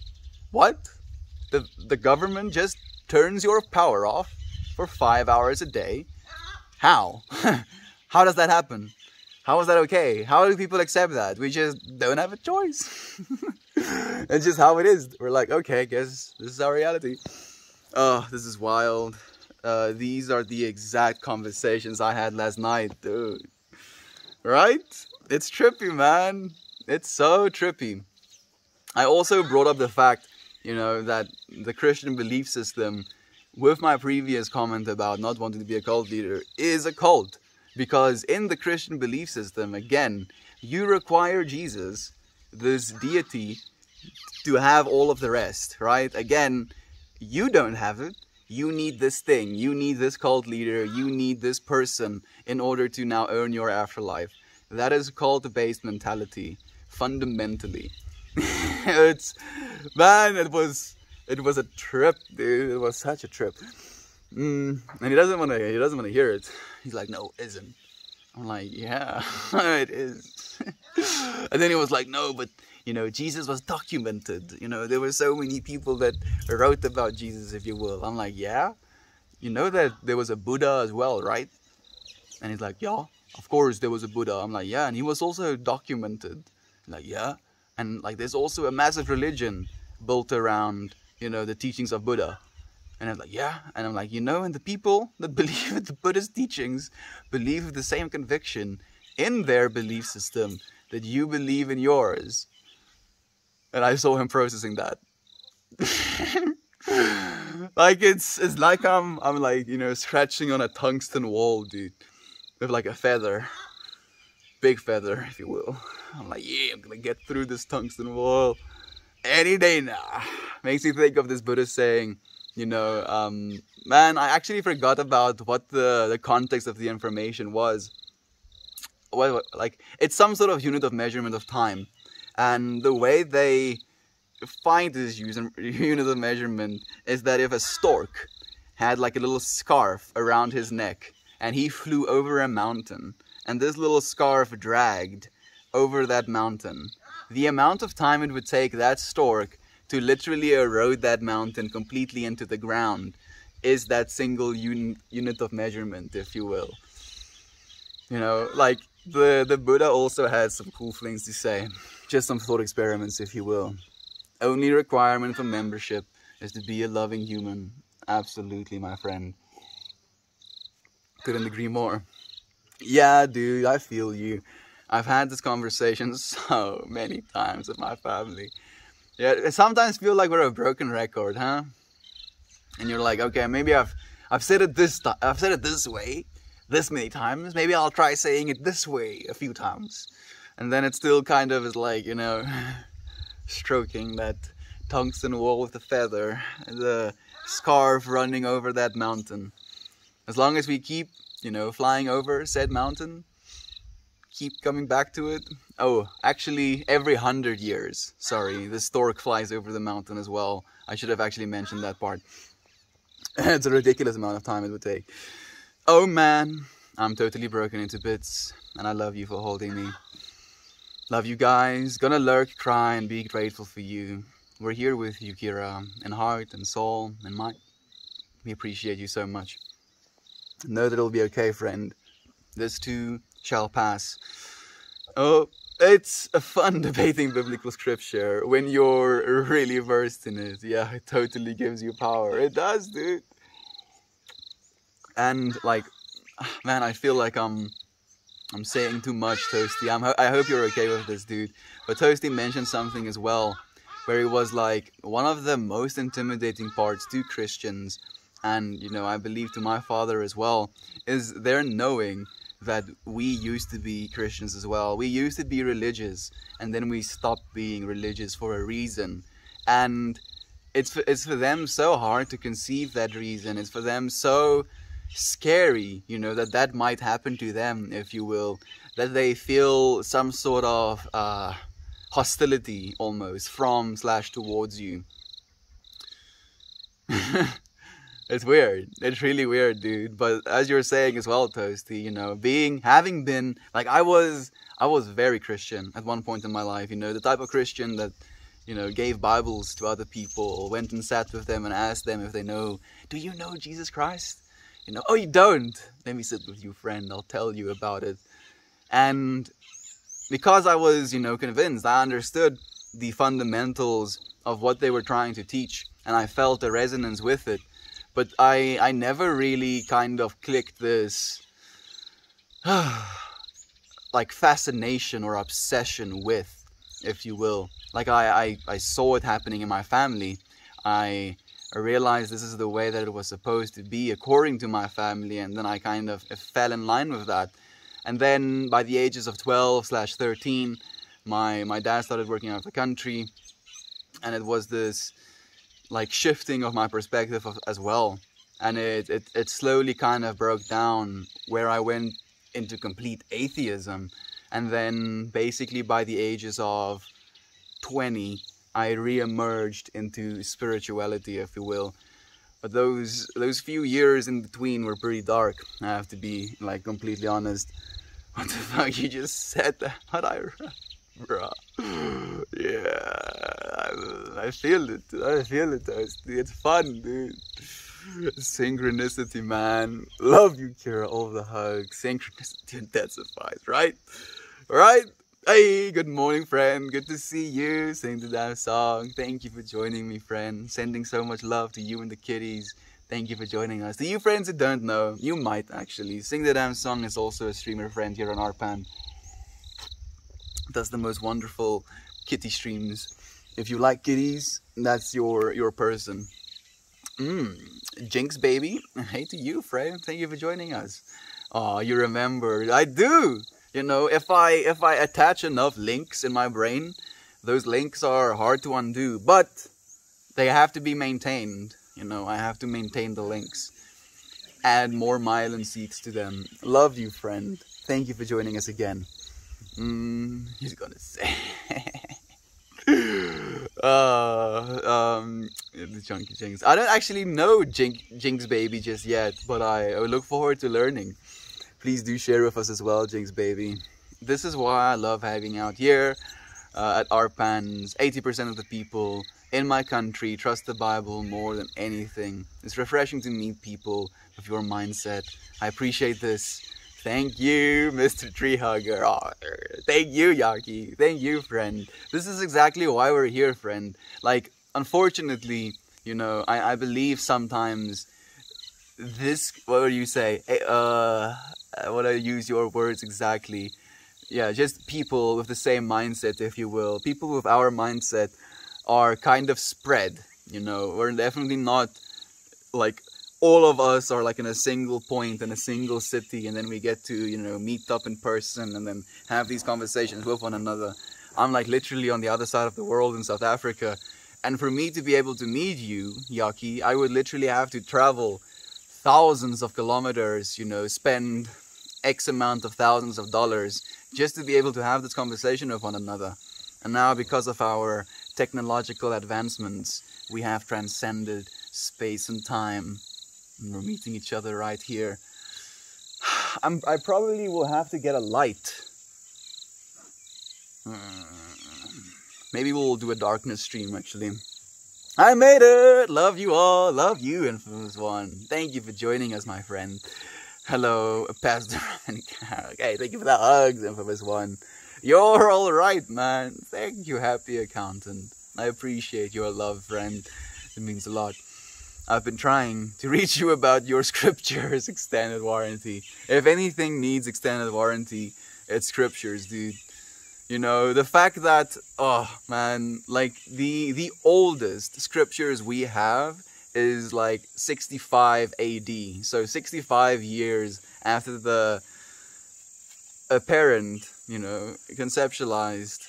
what? The government just turns your power off for 5 hours a day? How? How does that happen? How is that okay? How do people accept that? We just don't have a choice. It's just how it is. We're like, okay, I guess this is our reality. Oh, this is wild. These are the exact conversations I had last night, dude. Right? It's trippy, man. It's so trippy. I also brought up the fact, you know, that the Christian belief system, with my previous comment about not wanting to be a cult leader, is a cult. Because in the Christian belief system, again, you require Jesus, this deity, to have all of the rest, right? Again, you don't have it. You need this thing. You need this cult leader. You need this person in order to now earn your afterlife. That is cult-based mentality, fundamentally. Man, it was a trip, dude. It was such a trip. And he doesn't want to hear it. He's like, no, it isn't. I'm like, yeah, it is. And then he was like, no, but, you know, Jesus was documented. You know, there were so many people that wrote about Jesus, if you will. I'm like, yeah? You know that there was a Buddha as well, right? And he's like, yeah, of course there was a Buddha. I'm like, yeah, and he was also documented. I'm like, yeah. And, like, there's also a massive religion built around, you know, the teachings of Buddha. And I'm like, yeah. And I'm like, you know, and the people that believe in the Buddhist teachings believe with the same conviction in their belief system that you believe in yours. And I saw him processing that. Like, it's like I'm like, you know, scratching on a tungsten wall, dude. With like a feather. Big feather, if you will. I'm like, yeah, I'm gonna get through this tungsten wall any day now. Makes me think of this Buddhist saying, you know, man, I actually forgot about what the context of the information was. Well, like, it's some sort of unit of measurement of time. And the way they find this unit of measurement is that if a stork had like a little scarf around his neck and he flew over a mountain and this little scarf dragged over that mountain, the amount of time it would take that stork to literally erode that mountain completely into the ground is that single unit of measurement, if you will. You know, like, the Buddha also had some cool things to say. Just some thought experiments, if you will. Only requirement for membership is to be a loving human. Absolutely, my friend. Couldn't agree more. Yeah, dude, I feel you. I've had this conversation so many times with my family. Yeah, it sometimes feel like we're a broken record, huh? And you're like, okay, maybe I've said it this way this many times. Maybe I'll try saying it this way a few times. And then it still kind of is like, you know, stroking that tungsten wall with the feather, the scarf running over that mountain. As long as we keep, you know, flying over said mountain, keep coming back to it. Oh, actually, every 100 years. Sorry, the stork flies over the mountain as well. I should have actually mentioned that part. It's a ridiculous amount of time it would take. Oh man, I'm totally broken into bits, and I love you for holding me. Love you guys. Gonna lurk, cry, and be grateful for you. We're here with you, Kira, in heart and soul and mind. We appreciate you so much. Know that it'll be okay, friend. This too shall pass. Oh, it's a fun debating biblical scripture when you're really versed in it. Yeah, it totally gives you power. It does, dude. And like, man, I feel like I'm saying too much, Toasty. I hope you're okay with this, dude. But Toasty mentioned something as well, where it was like one of the most intimidating parts to Christians, and you know, I believe to my father as well, is their knowing that we used to be Christians as well. We used to be religious, and then we stopped being religious for a reason. And it's for them so hard to conceive that reason. It's for them so scary, you know, that might happen to them, if you will, that they feel some sort of hostility almost from / towards you. It's weird. It's really weird, dude. But as you're saying as well, Toasty, you know, having been like, I was very Christian at one point in my life, you know, the type of Christian that, you know, gave Bibles to other people, went and sat with them and asked them if they know, do you know Jesus Christ? You know, oh, you don't? Let me sit with you, friend. I'll tell you about it. And because I was, you know, convinced, I understood the fundamentals of what they were trying to teach, and I felt a resonance with it. But I never really kind of clicked this like fascination or obsession with, if you will. Like I saw it happening in my family. I realized this is the way that it was supposed to be according to my family, and then I kind of fell in line with that. And then by the ages of 12/13, my dad started working out of the country, and it was this like shifting of my perspective as well, and it slowly kind of broke down, where I went into complete atheism. And then basically by the ages of 20, I re-emerged into spirituality, if you will. But those few years in between were pretty dark, I have to be like completely honest. What the fuck, you just said that? Bruh. Yeah, I feel it, Toasty. It's fun, dude. Synchronicity, man. Love you, Kira. All the hugs. Synchronicity intensifies, right? Right? Hey, good morning, friend. Good to see you. Sing the damn song. Thank you for joining me, friend. Sending so much love to you and the kitties. Thank you for joining us. To you friends who don't know, you might actually. Sing the Damn Song is also a streamer friend here on Arpan. Does the most wonderful kitty streams. If you like kitties, that's your person. Jinx baby, hey to you, friend. Thank you for joining us. Oh, you remember? I do. You know, if I attach enough links in my brain, those links are hard to undo, but they have to be maintained. You know, I have to maintain the links. Add more Mylan seeks to them. Love you, friend. Thank you for joining us again. He's gonna say the Chunky Jinx. I don't actually know Jinx baby just yet, but I look forward to learning. Please do share with us as well, Jinx baby. This is why I love hanging out here at Arpans. 80% of the people in my country trust the Bible more than anything. It's refreshing to meet people with your mindset. I appreciate this. Thank you, Mr. Tree Hugger. Oh, thank you, Yaki. Thank you, friend. This is exactly why we're here, friend. Like, unfortunately, you know, I believe sometimes this, what do you say? What do I use your words exactly? Yeah, just people with the same mindset, if you will. People with our mindset are kind of spread, you know. We're definitely not like all of us are like in a single point in a single city, and then we get to, you know, meet up in person and then have these conversations with one another. I'm like literally on the other side of the world in South Africa, And for me to be able to meet you, Yaki, I would literally have to travel thousands of kilometers, you know, spend X amount of thousands of dollars just to be able to have this conversation with one another. And now, because of our technological advancements, we have transcended space and time. And we're meeting each other right here. I probably will have to get a light. Maybe we'll do a darkness stream, actually. I made it! Love you all. Love you, Infamous One. Thank you for joining us, my friend. Hello, Pastor Ryan. Okay, thank you for the hugs, Infamous One. You're alright, man. Thank you, Happy Accountant. I appreciate your love, friend. It means a lot. I've been trying to reach you about your scriptures extended warranty. If anything needs extended warranty, it's scriptures, dude. You know, the fact that, oh man, like the oldest scriptures we have is like 65 AD. So 65 years after the apparent, you know, conceptualized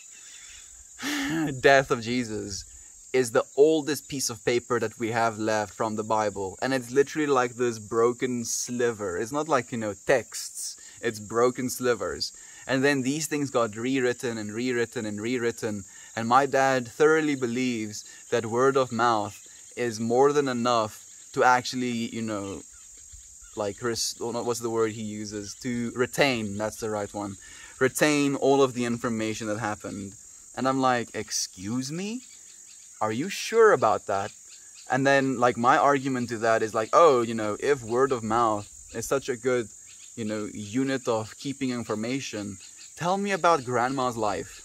death of Jesus is the oldest piece of paper that we have left from the Bible. And it's literally like this broken sliver. It's not like, you know, texts. It's broken slivers. And then these things got rewritten and rewritten and rewritten. And my dad thoroughly believes that word of mouth is more than enough to actually, you know, like, what's the word he uses? To retain, that's the right one. Retain all of the information that happened. And I'm like, excuse me? Are you sure about that? And then, like, my argument to that is like, oh, you know, if word of mouth is such a good, you know, unit of keeping information, tell me about grandma's life.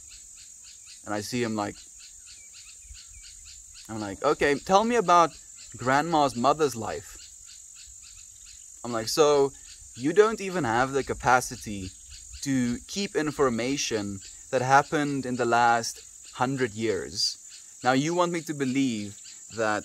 And I see him like, I'm like, okay, tell me about grandma's mother's life. I'm like, so you don't even have the capacity to keep information that happened in the last 100 years. Now you want me to believe that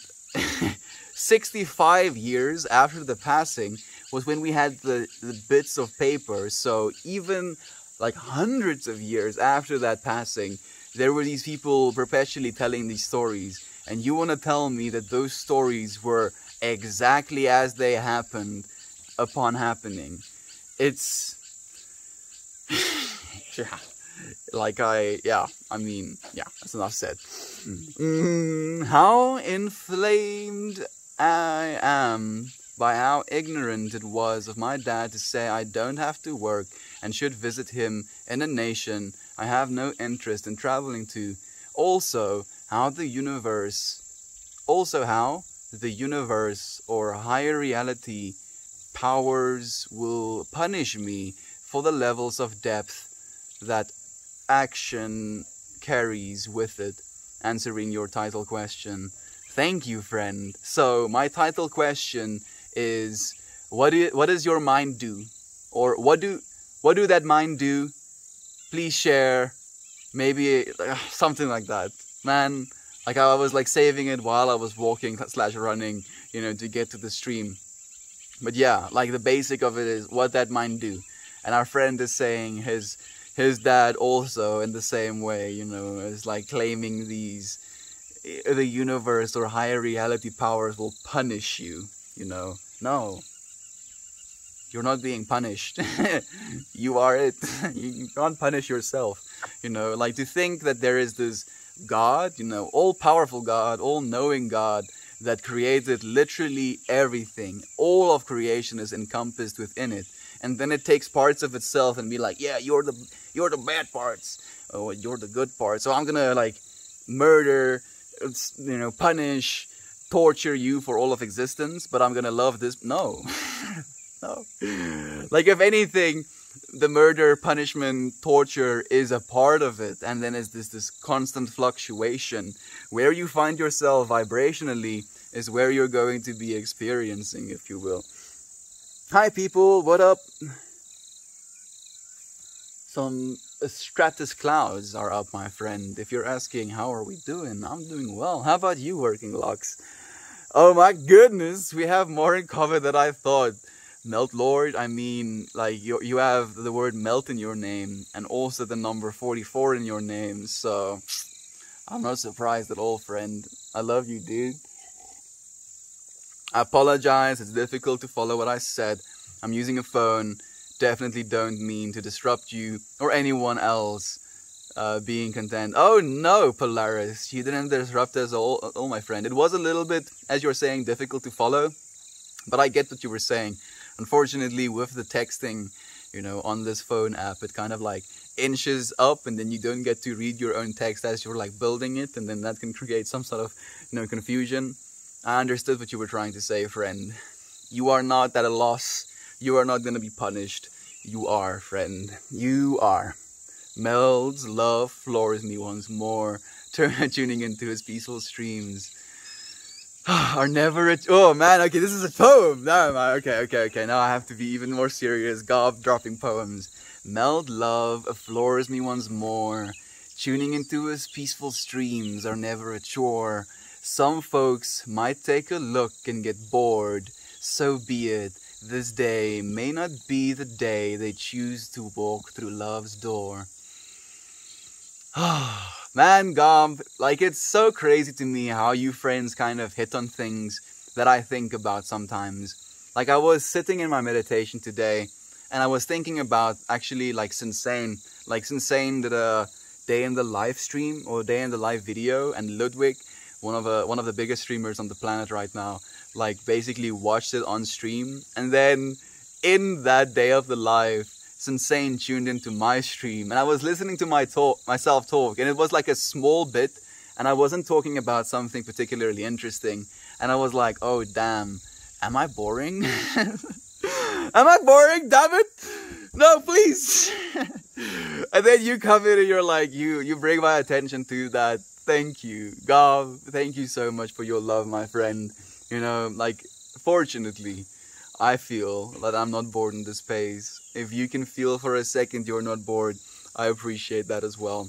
65 years after the passing was when we had the bits of paper. So even like hundreds of years after that passing, there were these people perpetually telling these stories. And you want to tell me that those stories were exactly as they happened upon happening. It's... yeah. That's enough said. How inflamed I am by how ignorant it was of my dad to say I don't have to work and should visit him in a nation I have no interest in traveling to. Also, how the universe or higher reality powers will punish me for the levels of depth that action carries with it. Answering your title question. Thank you, friend. So my title question is, what does your mind do? Or what do that mind do? Please share. Maybe something like that. Man, like I was like saving it while I was walking / running, you know, to get to the stream. But yeah, like the basic of it is what that mind do. And our friend is saying his dad also in the same way, you know, is like claiming the universe or higher reality powers will punish you, you know. No. You're not being punished. You are it. You can't punish yourself. You know, like to think that there is this God, you know, all-powerful God, all-knowing God that created literally everything. All of creation is encompassed within it. And then it takes parts of itself and be like, yeah, you're the bad parts. Oh, you're the good parts. So I'm gonna like murder, you know, punish, torture you for all of existence, but I'm gonna love this. No. No. Like if anything, the murder, punishment, torture is a part of it. And then it's this constant fluctuation. Where you find yourself vibrationally is where you're going to be experiencing, if you will. Hi people, what up? Some stratus clouds are up, my friend. If you're asking how are we doing, I'm doing well. How about you, Working Locks? Oh my goodness, we have more in common than I thought. Melt Lord, I mean, like you have the word melt in your name and also the number 44 in your name, so I'm not surprised at all, friend. I love you, dude. I apologize. It's difficult to follow what I said. I'm using a phone. Definitely don't mean to disrupt you or anyone else being content. Oh no, Polaris. You didn't disrupt us all, my friend. It was a little bit, as you're saying, difficult to follow. But I get what you were saying. Unfortunately, with the texting, you know, on this phone app, it kind of like inches up and then you don't get to read your own text as you're like building it, and then that can create some sort of, you know, confusion. I understood what you were trying to say, friend. You are not at a loss. You are not going to be punished. You are, friend. You are. Meld's love floors me once more, tuning into his peaceful streams. Are never oh man, okay, this is a poem. No, okay. Now I have to be even more serious. Gob dropping poems. Meld love floors me once more, tuning into his peaceful streams are never a chore. Some folks might take a look and get bored. So be it. This day may not be the day they choose to walk through love's door. Man, Gob, like it's so crazy to me how you friends kind of hit on things that I think about sometimes. Like I was sitting in my meditation today and I was thinking about actually like Sensane. Like Sensane did a day in the live stream or day in the live video, and Ludwig, one of the biggest streamers on the planet right now, like basically watched it on stream. And then in that day of the live, Sensane tuned into my stream and I was listening to myself talk, and it was like a small bit and I wasn't talking about something particularly interesting, and I was like, oh damn, am I boring? Am I boring? Damn it! No, please! And then you come in and you're like, you bring my attention to that. Thank you, Gob. Thank you so much for your love, my friend. You know, like, fortunately, I feel that I'm not bored in this space. If you can feel for a second you're not bored, I appreciate that as well.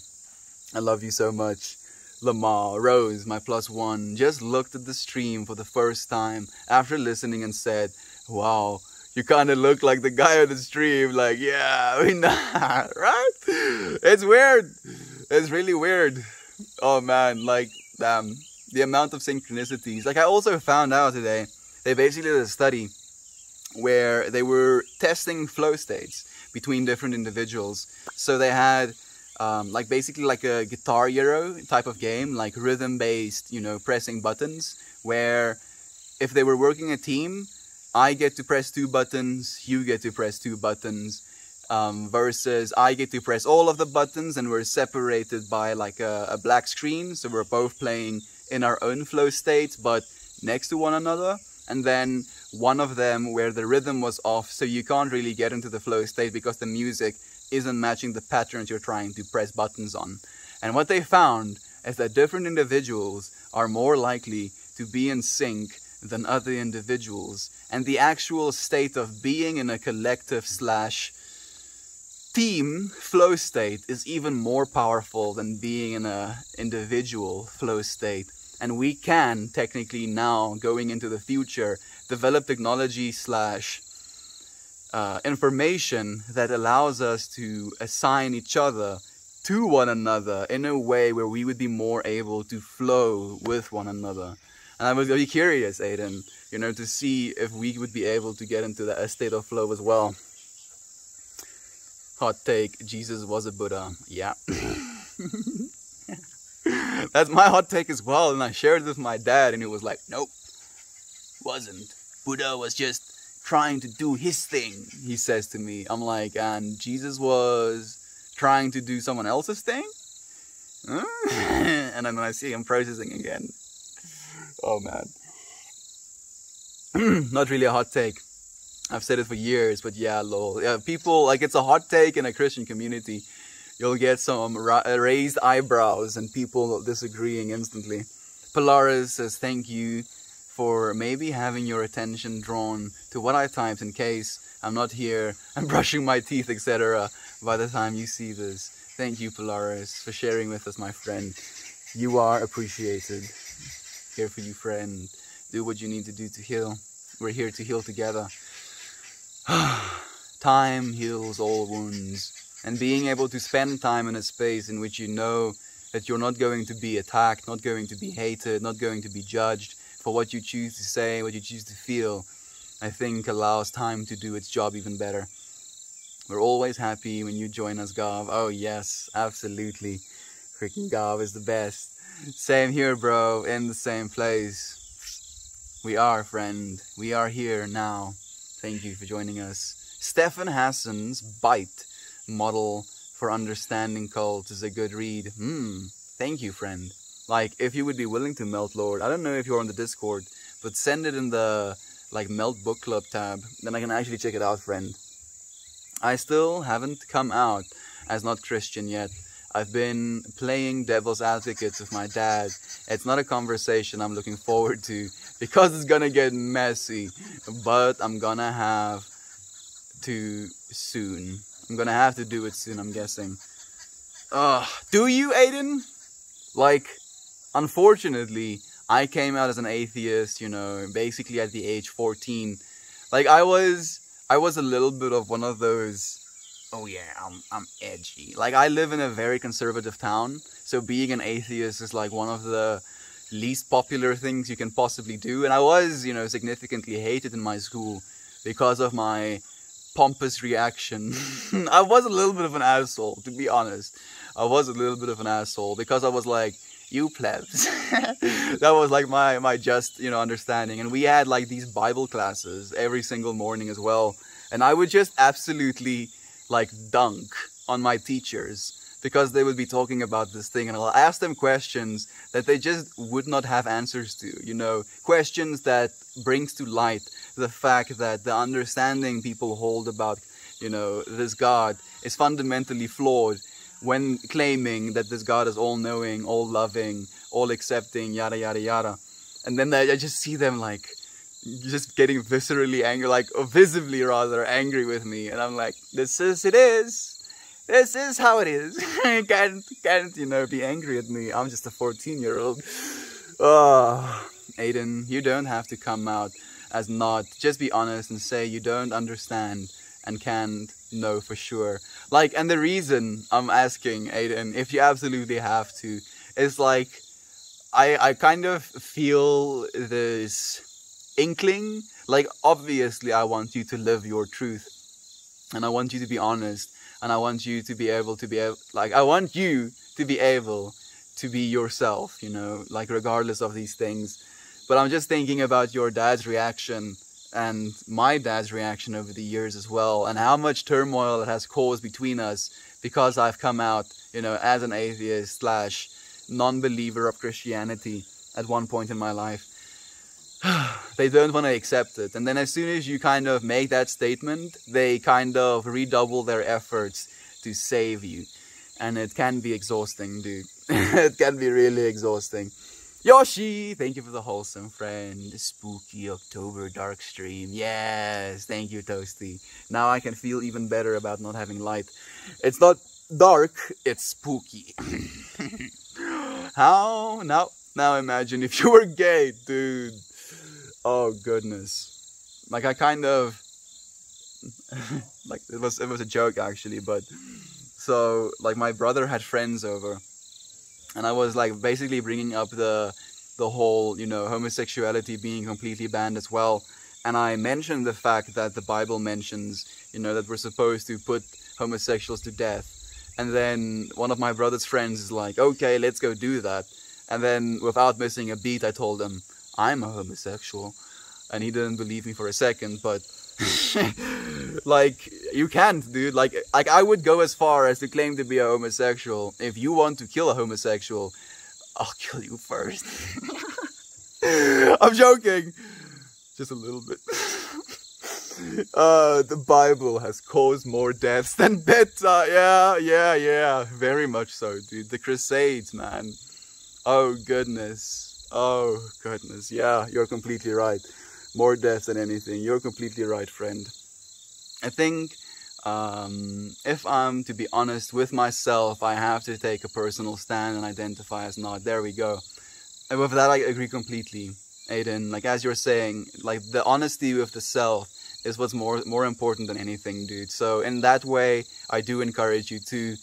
I love you so much. Lamar, Rose, my +1, just looked at the stream for the first time after listening and said, wow, you kind of look like the guy on the stream. Like, yeah, we know, right? It's weird. It's really weird. Oh man, like, the amount of synchronicities. Like I also found out today, they basically did a study where they were testing flow states between different individuals. So they had like basically like a Guitar Hero type of game, like rhythm based, you know, pressing buttons, where if they were working a team, I get to press 2 buttons, you get to press 2 buttons, versus I get to press all of the buttons and we're separated by like a black screen. So we're both playing in our own flow states, but next to one another. And then one of them where the rhythm was off, so you can't really get into the flow state because the music isn't matching the patterns you're trying to press buttons on. And what they found is that different individuals are more likely to be in sync than other individuals. And the actual state of being in a collective / team flow state is even more powerful than being in a individual flow state. And we can technically now, going into the future, develop technology / information that allows us to assign each other to one another in a way where we would be more able to flow with one another. And I was really curious, Aiden, you know, to see if we would be able to get into that state of flow as well. Hot take, Jesus was a Buddha. Yeah. That's my hot take as well, and I shared it with my dad, and he was like, nope, wasn't. Buddha was just trying to do his thing, he says to me. I'm like, and Jesus was trying to do someone else's thing? And then I see him processing again. Oh man. Not really a hot take. I've said it for years, but yeah, lol. Yeah, people, like, it's a hot take in a Christian community. You'll get some raised eyebrows and people disagreeing instantly. Polaris says, thank you for maybe having your attention drawn to what I typed in case I'm not here, I'm brushing my teeth, etc. by the time you see this. Thank you, Polaris, for sharing with us, my friend. You are appreciated. Here for you, friend. Do what you need to do to heal. We're here to heal together. Time heals all wounds. And being able to spend time in a space in which you know that you're not going to be attacked, not going to be hated, not going to be judged for what you choose to say, what you choose to feel, I think allows time to do its job even better. We're always happy when you join us, Gav. Oh yes, absolutely. Freaking Gav is the best. Same here, bro, in the same place. We are, friend. We are here now. Thank you for joining us. Stefan Hassan's Bite, Model for Understanding Cult, is a good read. Thank you, friend. Like, if you would be willing to melt Lord, I don't know if you're on the Discord, but send it in the, like, Melt Book Club tab. Then I can actually check it out, friend. I still haven't come out as not Christian yet. I've been playing devil's advocate with my dad. It's not a conversation I'm looking forward to because it's gonna get messy, but I'm gonna have to soon. I'm gonna have to do it soon, I'm guessing. Do you, Aiden? Like, unfortunately, I came out as an atheist, you know, basically at the age 14. Like, I was a little bit of one of those, oh yeah, I'm edgy. Like, I live in a very conservative town, so being an atheist is like one of the least popular things you can possibly do. And I was, you know, significantly hated in my school because of my pompous reaction. I was a little bit of an asshole, to be honest. I was a little bit of an asshole because I was like, you plebs. That was like my just, you know, understanding. And we had like these Bible classes every single morning as well. And I would just absolutely like dunk on my teachers because they would be talking about this thing, and I'll ask them questions that they just would not have answers to, you know, questions that brings to light the fact that the understanding people hold about, you know, this God is fundamentally flawed when claiming that this God is all-knowing, all-loving, all-accepting, yada yada yada. And then I just see them like just getting viscerally angry, like, or visibly rather angry with me, and I'm like, this is how it is. can't, you know, be angry at me. I'm just a 14-year-old. Aiden, you don't have to come out as not. Just be honest and say you don't understand and can't know for sure. Like, and the reason I'm asking, Aiden, if you absolutely have to, is like, I kind of feel this inkling, like, obviously I want you to live your truth, and I want you to be honest, and I want you to be able to be I want you to be able to be yourself, you know, like, regardless of these things. But I'm just thinking about your dad's reaction and my dad's reaction over the years as well, and how much turmoil it has caused between us because I've come out, you know, as an atheist slash non-believer of Christianity at one point in my life. They don't want to accept it, and then as soon as you kind of make that statement, they kind of redouble their efforts to save you, and it can be exhausting, dude. It can be really exhausting. Yoshi, thank you for the wholesome friend. Spooky October dark stream. Yes, thank you, Toasty. Now I can feel even better about not having light. It's not dark, it's spooky. How? Now imagine if you were gay, dude. Oh goodness. Like, I kind of like, it was a joke actually, but so like my brother had friends over, and I was like basically bringing up the whole, you know, homosexuality being completely banned as well, and I mentioned the fact that the Bible mentions, you know, that we're supposed to put homosexuals to death. And then one of my brother's friends is like, okay, let's go do that. And then without missing a beat, I told him I'm a homosexual, and he didn't believe me for a second. But like, you can't, dude. Like I would go as far as to claim to be a homosexual. If you want to kill a homosexual, I'll kill you first. I'm joking, just a little bit. The Bible has caused more deaths than beta. Yeah, very much so, dude. The Crusades, man. Oh goodness, yeah, you're completely right. More deaths than anything. You're completely right, friend. I think, if I'm to be honest with myself, I have to take a personal stand and identify as not. There we go. And with that, I agree completely, Aiden. Like, as you're saying, like, the honesty with the self is what's more important than anything, dude. So in that way, I do encourage you to,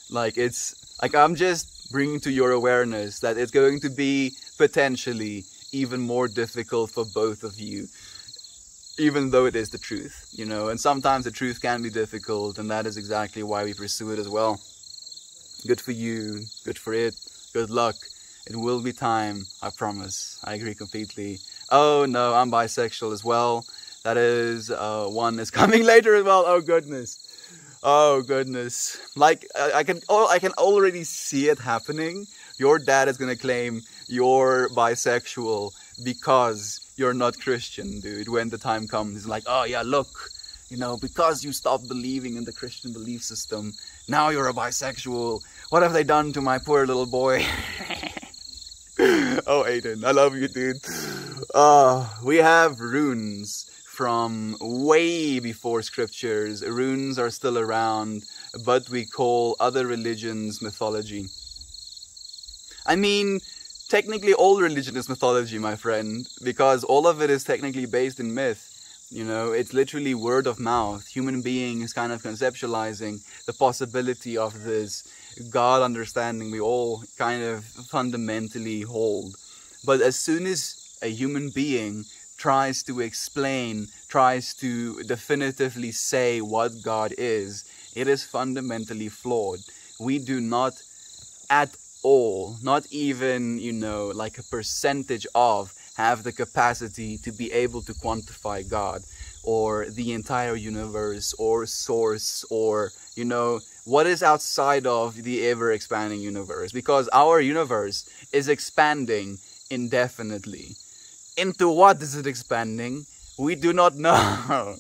like, it's like, I'm just bringing to your awareness that it's going to be potentially even more difficult for both of you, even though it is the truth, you know. And sometimes the truth can be difficult, and that is exactly why we pursue it as well. Good for you, good for it, good luck. It will be time, I promise. I agree completely. Oh no, I'm bisexual as well. That is, one is coming later as well. Oh goodness. Oh goodness. Like, I can already see it happening. Your dad is gonna claim you're bisexual because you're not Christian, dude. When the time comes, it's like, oh yeah, look, you know, because you stopped believing in the Christian belief system, now you're a bisexual. What have they done to my poor little boy? Oh, Aiden, I love you, dude. We have runes from way before scriptures. Runes are still around, but we call other religions mythology. I mean, technically all religion is mythology, my friend, because all of it is technically based in myth. You know, it's literally word of mouth. Human beings kind of conceptualizing the possibility of this God understanding we all kind of fundamentally hold. But as soon as a human being tries to explain, tries to definitively say what God is, it is fundamentally flawed. We do not at all, not even, you know, like a percentage of, have the capacity to be able to quantify God or the entire universe or source or, you know, what is outside of the ever-expanding universe. Because our universe is expanding indefinitely. Into what is it expanding? We do not know.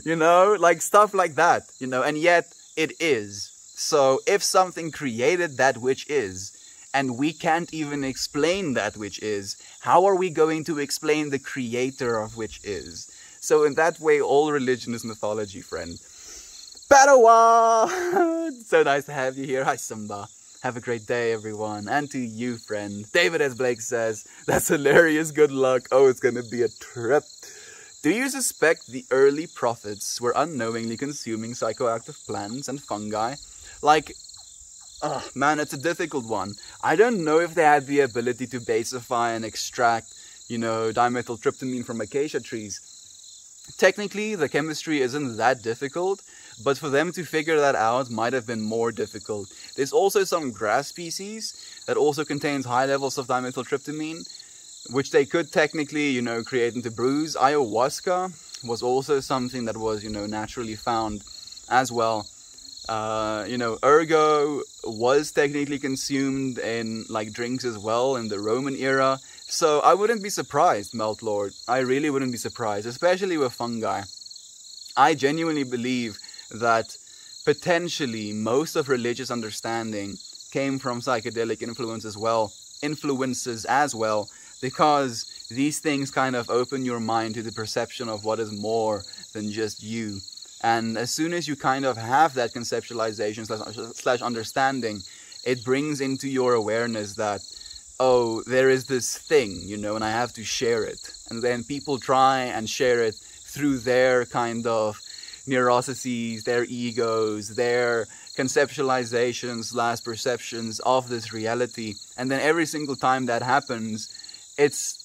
You know, like stuff like that, you know, and yet it is. So if something created that which is, and we can't even explain that which is, how are we going to explain the creator of which is? So in that way, all religion is mythology, friend. Padawan! So nice to have you here. Hi, Simba. Have a great day, everyone. And to you, friend. David S. Blake says, that's hilarious. Good luck. Oh, it's going to be a trip. Do you suspect the early prophets were unknowingly consuming psychoactive plants and fungi? Like, oh, man, it's a difficult one. I don't know if they had the ability to basify and extract, you know, dimethyltryptamine from acacia trees. Technically, the chemistry isn't that difficult, but for them to figure that out might have been more difficult. There's also some grass species that also contains high levels of dimethyltryptamine, which they could technically, you know, create into brews. Ayahuasca was also something that was, you know, naturally found as well. You know, ergo was technically consumed in like drinks as well in the Roman era. So I wouldn't be surprised, Meltlord. I really wouldn't be surprised, especially with fungi. I genuinely believe that potentially most of religious understanding came from psychedelic influences as well, because these things kind of open your mind to the perception of what is more than just you. And as soon as you kind of have that conceptualization slash understanding, it brings into your awareness that, oh, there is this thing, you know, and I have to share it. And then people try and share it through their kind of neuroses, their egos, their conceptualizations slash perceptions of this reality. And then every single time that happens, it's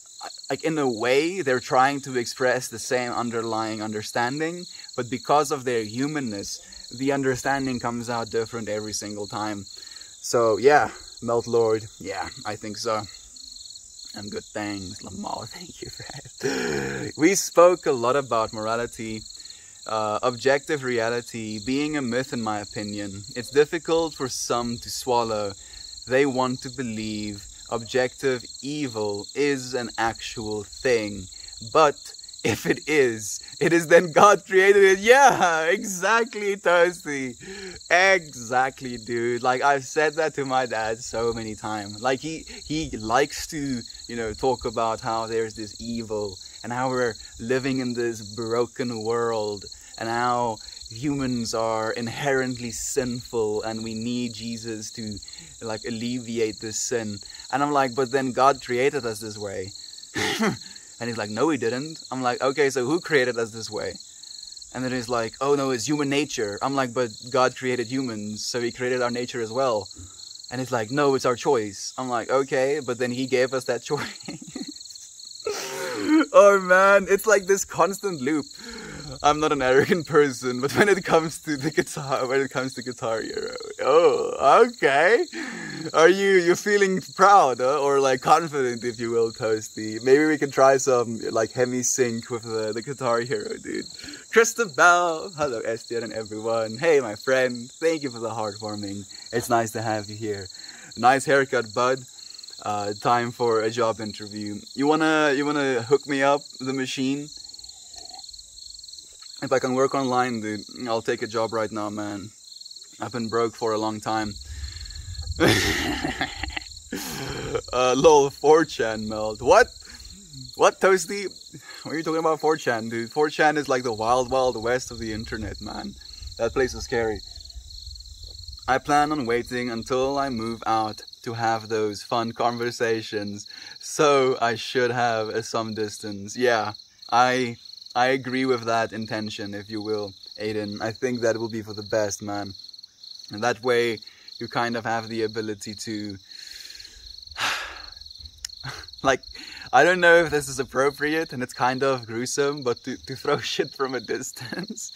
like, in a way, they're trying to express the same underlying understanding, but because of their humanness, the understanding comes out different every single time. So yeah, Meltlord, yeah, I think so. And good things, Lamar, thank you for that. We spoke a lot about morality, objective reality being a myth, in my opinion. It's difficult for some to swallow. They want to believe objective evil is an actual thing. But if it is then God created it. Yeah, exactly, Toasty. Exactly, dude. Like, I've said that to my dad so many times. Like, he likes to, you know, talk about how there's this evil and how we're living in this broken world and how humans are inherently sinful and we need Jesus to, like, alleviate this sin. And I'm like, but then God created us this way. And he's like, no, he didn't. I'm like, okay, so who created us this way? And then he's like, oh no, it's human nature. I'm like, but God created humans, so he created our nature as well. And it's like, no, it's our choice. I'm like, okay, but then he gave us that choice. Oh man, it's like this constant loop. I'm not an arrogant person, but when it comes to the guitar, Guitar Hero, oh, okay. Are you feeling proud or like confident, if you will, Toasty? Maybe we can try some like hemi sync with the Guitar Hero, dude. Christabel, hello Estienne and everyone. Hey, my friend, thank you for the heartwarming. It's nice to have you here. Nice haircut, bud. Time for a job interview. You wanna hook me up the machine? If I can work online, dude, I'll take a job right now, man. I've been broke for a long time. Lol, 4chan meld. What? What, Toasty? What are you talking about 4chan, dude? 4chan is like the wild, wild west of the internet, man. That place is scary. I plan on waiting until I move out to have those fun conversations. So I should have some distance. Yeah, I agree with that intention, if you will, Aiden. I think that will be for the best, man. And that way, you kind of have the ability to... like, I don't know if this is appropriate, and it's kind of gruesome, but to throw shit from a distance.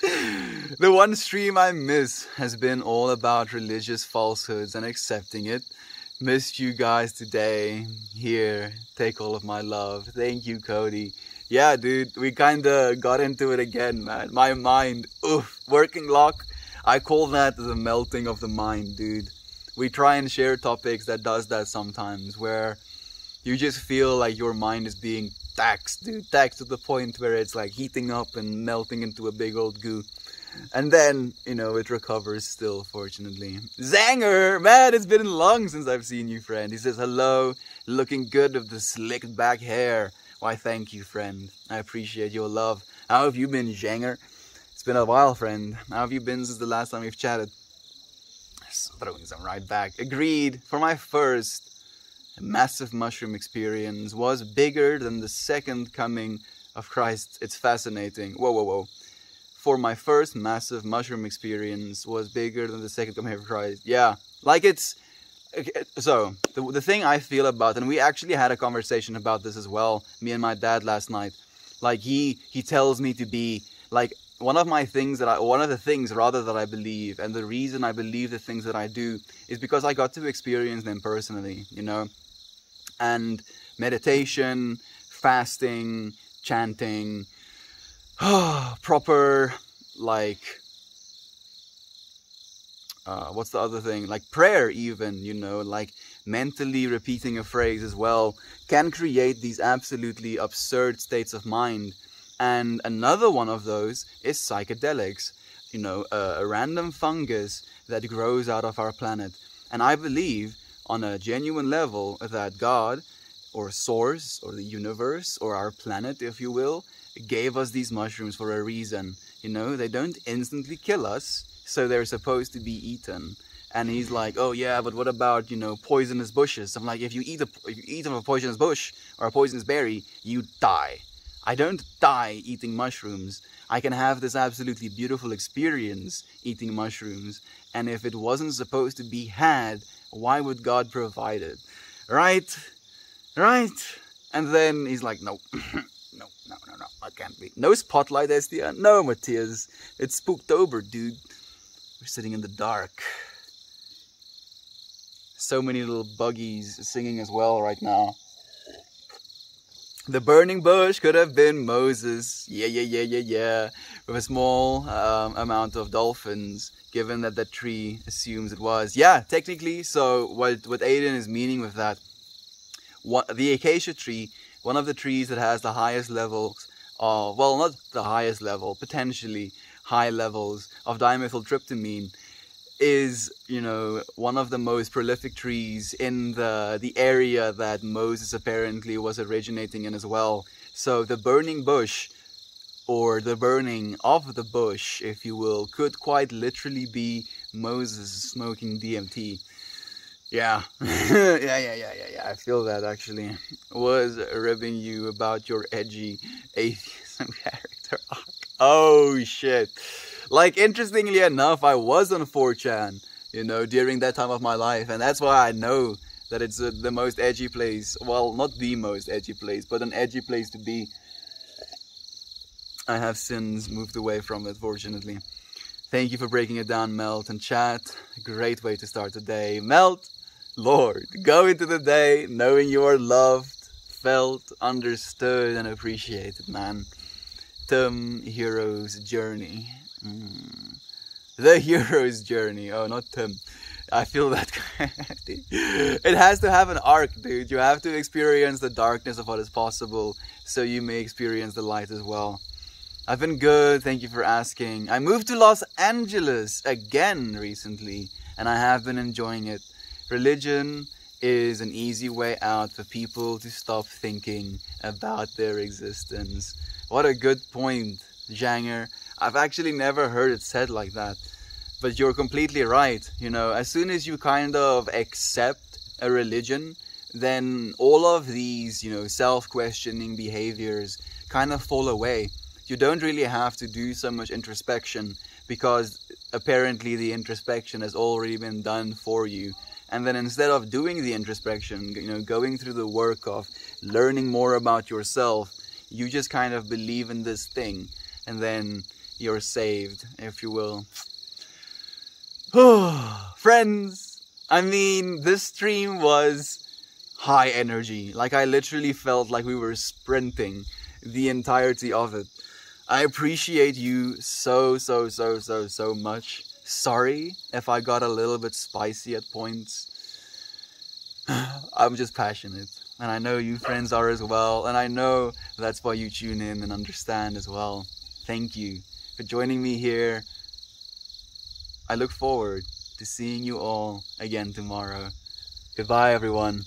The one stream I miss has been all about religious falsehoods and accepting it. Missed you guys today. Here, take all of my love. Thank you, Cody. Yeah, dude, we kinda got into it again, man. My mind, oof, working lock. I call that the melting of the mind, dude. We try and share topics that does that sometimes, where you just feel like your mind is being taxed, dude. Taxed to the point where it's like heating up and melting into a big old goo. And then, you know, it recovers still, fortunately. Zanger! Man, it's been long since I've seen you, friend. He says, hello, looking good with the slicked back hair. Why, thank you, friend. I appreciate your love. How have you been, Zanger? It's been a while, friend. How have you been since the last time we've chatted? Just throwing some right back. Agreed. For my first massive mushroom experience was bigger than the second coming of Christ. It's fascinating. Whoa, whoa, whoa. For my first massive mushroom experience was bigger than the second coming of Christ. Yeah, like it's... So, the thing I feel about, and we actually had a conversation about this as well, me and my dad last night. Like, he tells me to be, like, one of the things that I believe, and the reason I believe the things that I do, is because I got to experience them personally, you know? And meditation, fasting, chanting, proper, like, what's the other thing? Like prayer even, you know, like mentally repeating a phrase as well, can create these absolutely absurd states of mind. And another one of those is psychedelics, you know, a random fungus that grows out of our planet. And I believe on a genuine level that God, or Source, or the universe, or our planet, if you will, gave us these mushrooms for a reason. You know, they don't instantly kill us, so they're supposed to be eaten. And he's like, oh yeah, but what about, you know, poisonous bushes? I'm like, if you eat a poisonous bush or a poisonous berry, you die. I don't die eating mushrooms. I can have this absolutely beautiful experience eating mushrooms. And if it wasn't supposed to be had, why would God provide it? Right? Right? And then he's like, no. No, that can't be. No spotlight, Estia. No, Matthias. It's Spooktober, dude. We're sitting in the dark. So many little buggies singing as well right now. The burning bush could have been Moses. Yeah. With a small amount of dolphins, given that that tree assumes it was. Yeah, technically. So what Aiden is meaning with that, the acacia tree, one of the trees that has the highest levels of, well, not the highest level, potentially high levels of dimethyltryptamine, is, you know, one of the most prolific trees in the area that Moses apparently was originating in as well. So the burning bush, or the burning of the bush, if you will, could quite literally be Moses smoking DMT. Yeah. Yeah, I feel that actually. Was ribbing you about your edgy atheism character arc. Oh shit. Like, interestingly enough, I was on 4chan you know, during that time of my life. And that's why I know that it's the most edgy place. Well, not the most edgy place, but an edgy place to be. I have since moved away from it, fortunately. Thank you for breaking it down, Melt and chat. Great way to start the day. Melt, Lord, go into the day knowing you are loved, felt, understood, and appreciated, man. Tim, hero's journey. The hero's journey. Oh, not Tim. I feel that. It has to have an arc, dude. You have to experience the darkness of what is possible so you may experience the light as well. I've been good, thank you for asking. I moved to Los Angeles again recently, and I have been enjoying it. Religion is an easy way out for people to stop thinking about their existence. What a good point, Janger. I've actually never heard it said like that. But you're completely right. You know, as soon as you kind of accept a religion, then all of these, you know, self-questioning behaviors kind of fall away. You don't really have to do so much introspection because apparently the introspection has already been done for you. And then instead of doing the introspection, you know, going through the work of learning more about yourself, you just kind of believe in this thing and then you're saved, if you will. Friends, I mean, this stream was high energy. Like, I literally felt like we were sprinting the entirety of it. I appreciate you so much. Sorry if I got a little bit spicy at points. I'm just passionate. And I know you friends are as well. And I know that's why you tune in and understand as well. Thank you for joining me here. I look forward to seeing you all again tomorrow. Goodbye, everyone.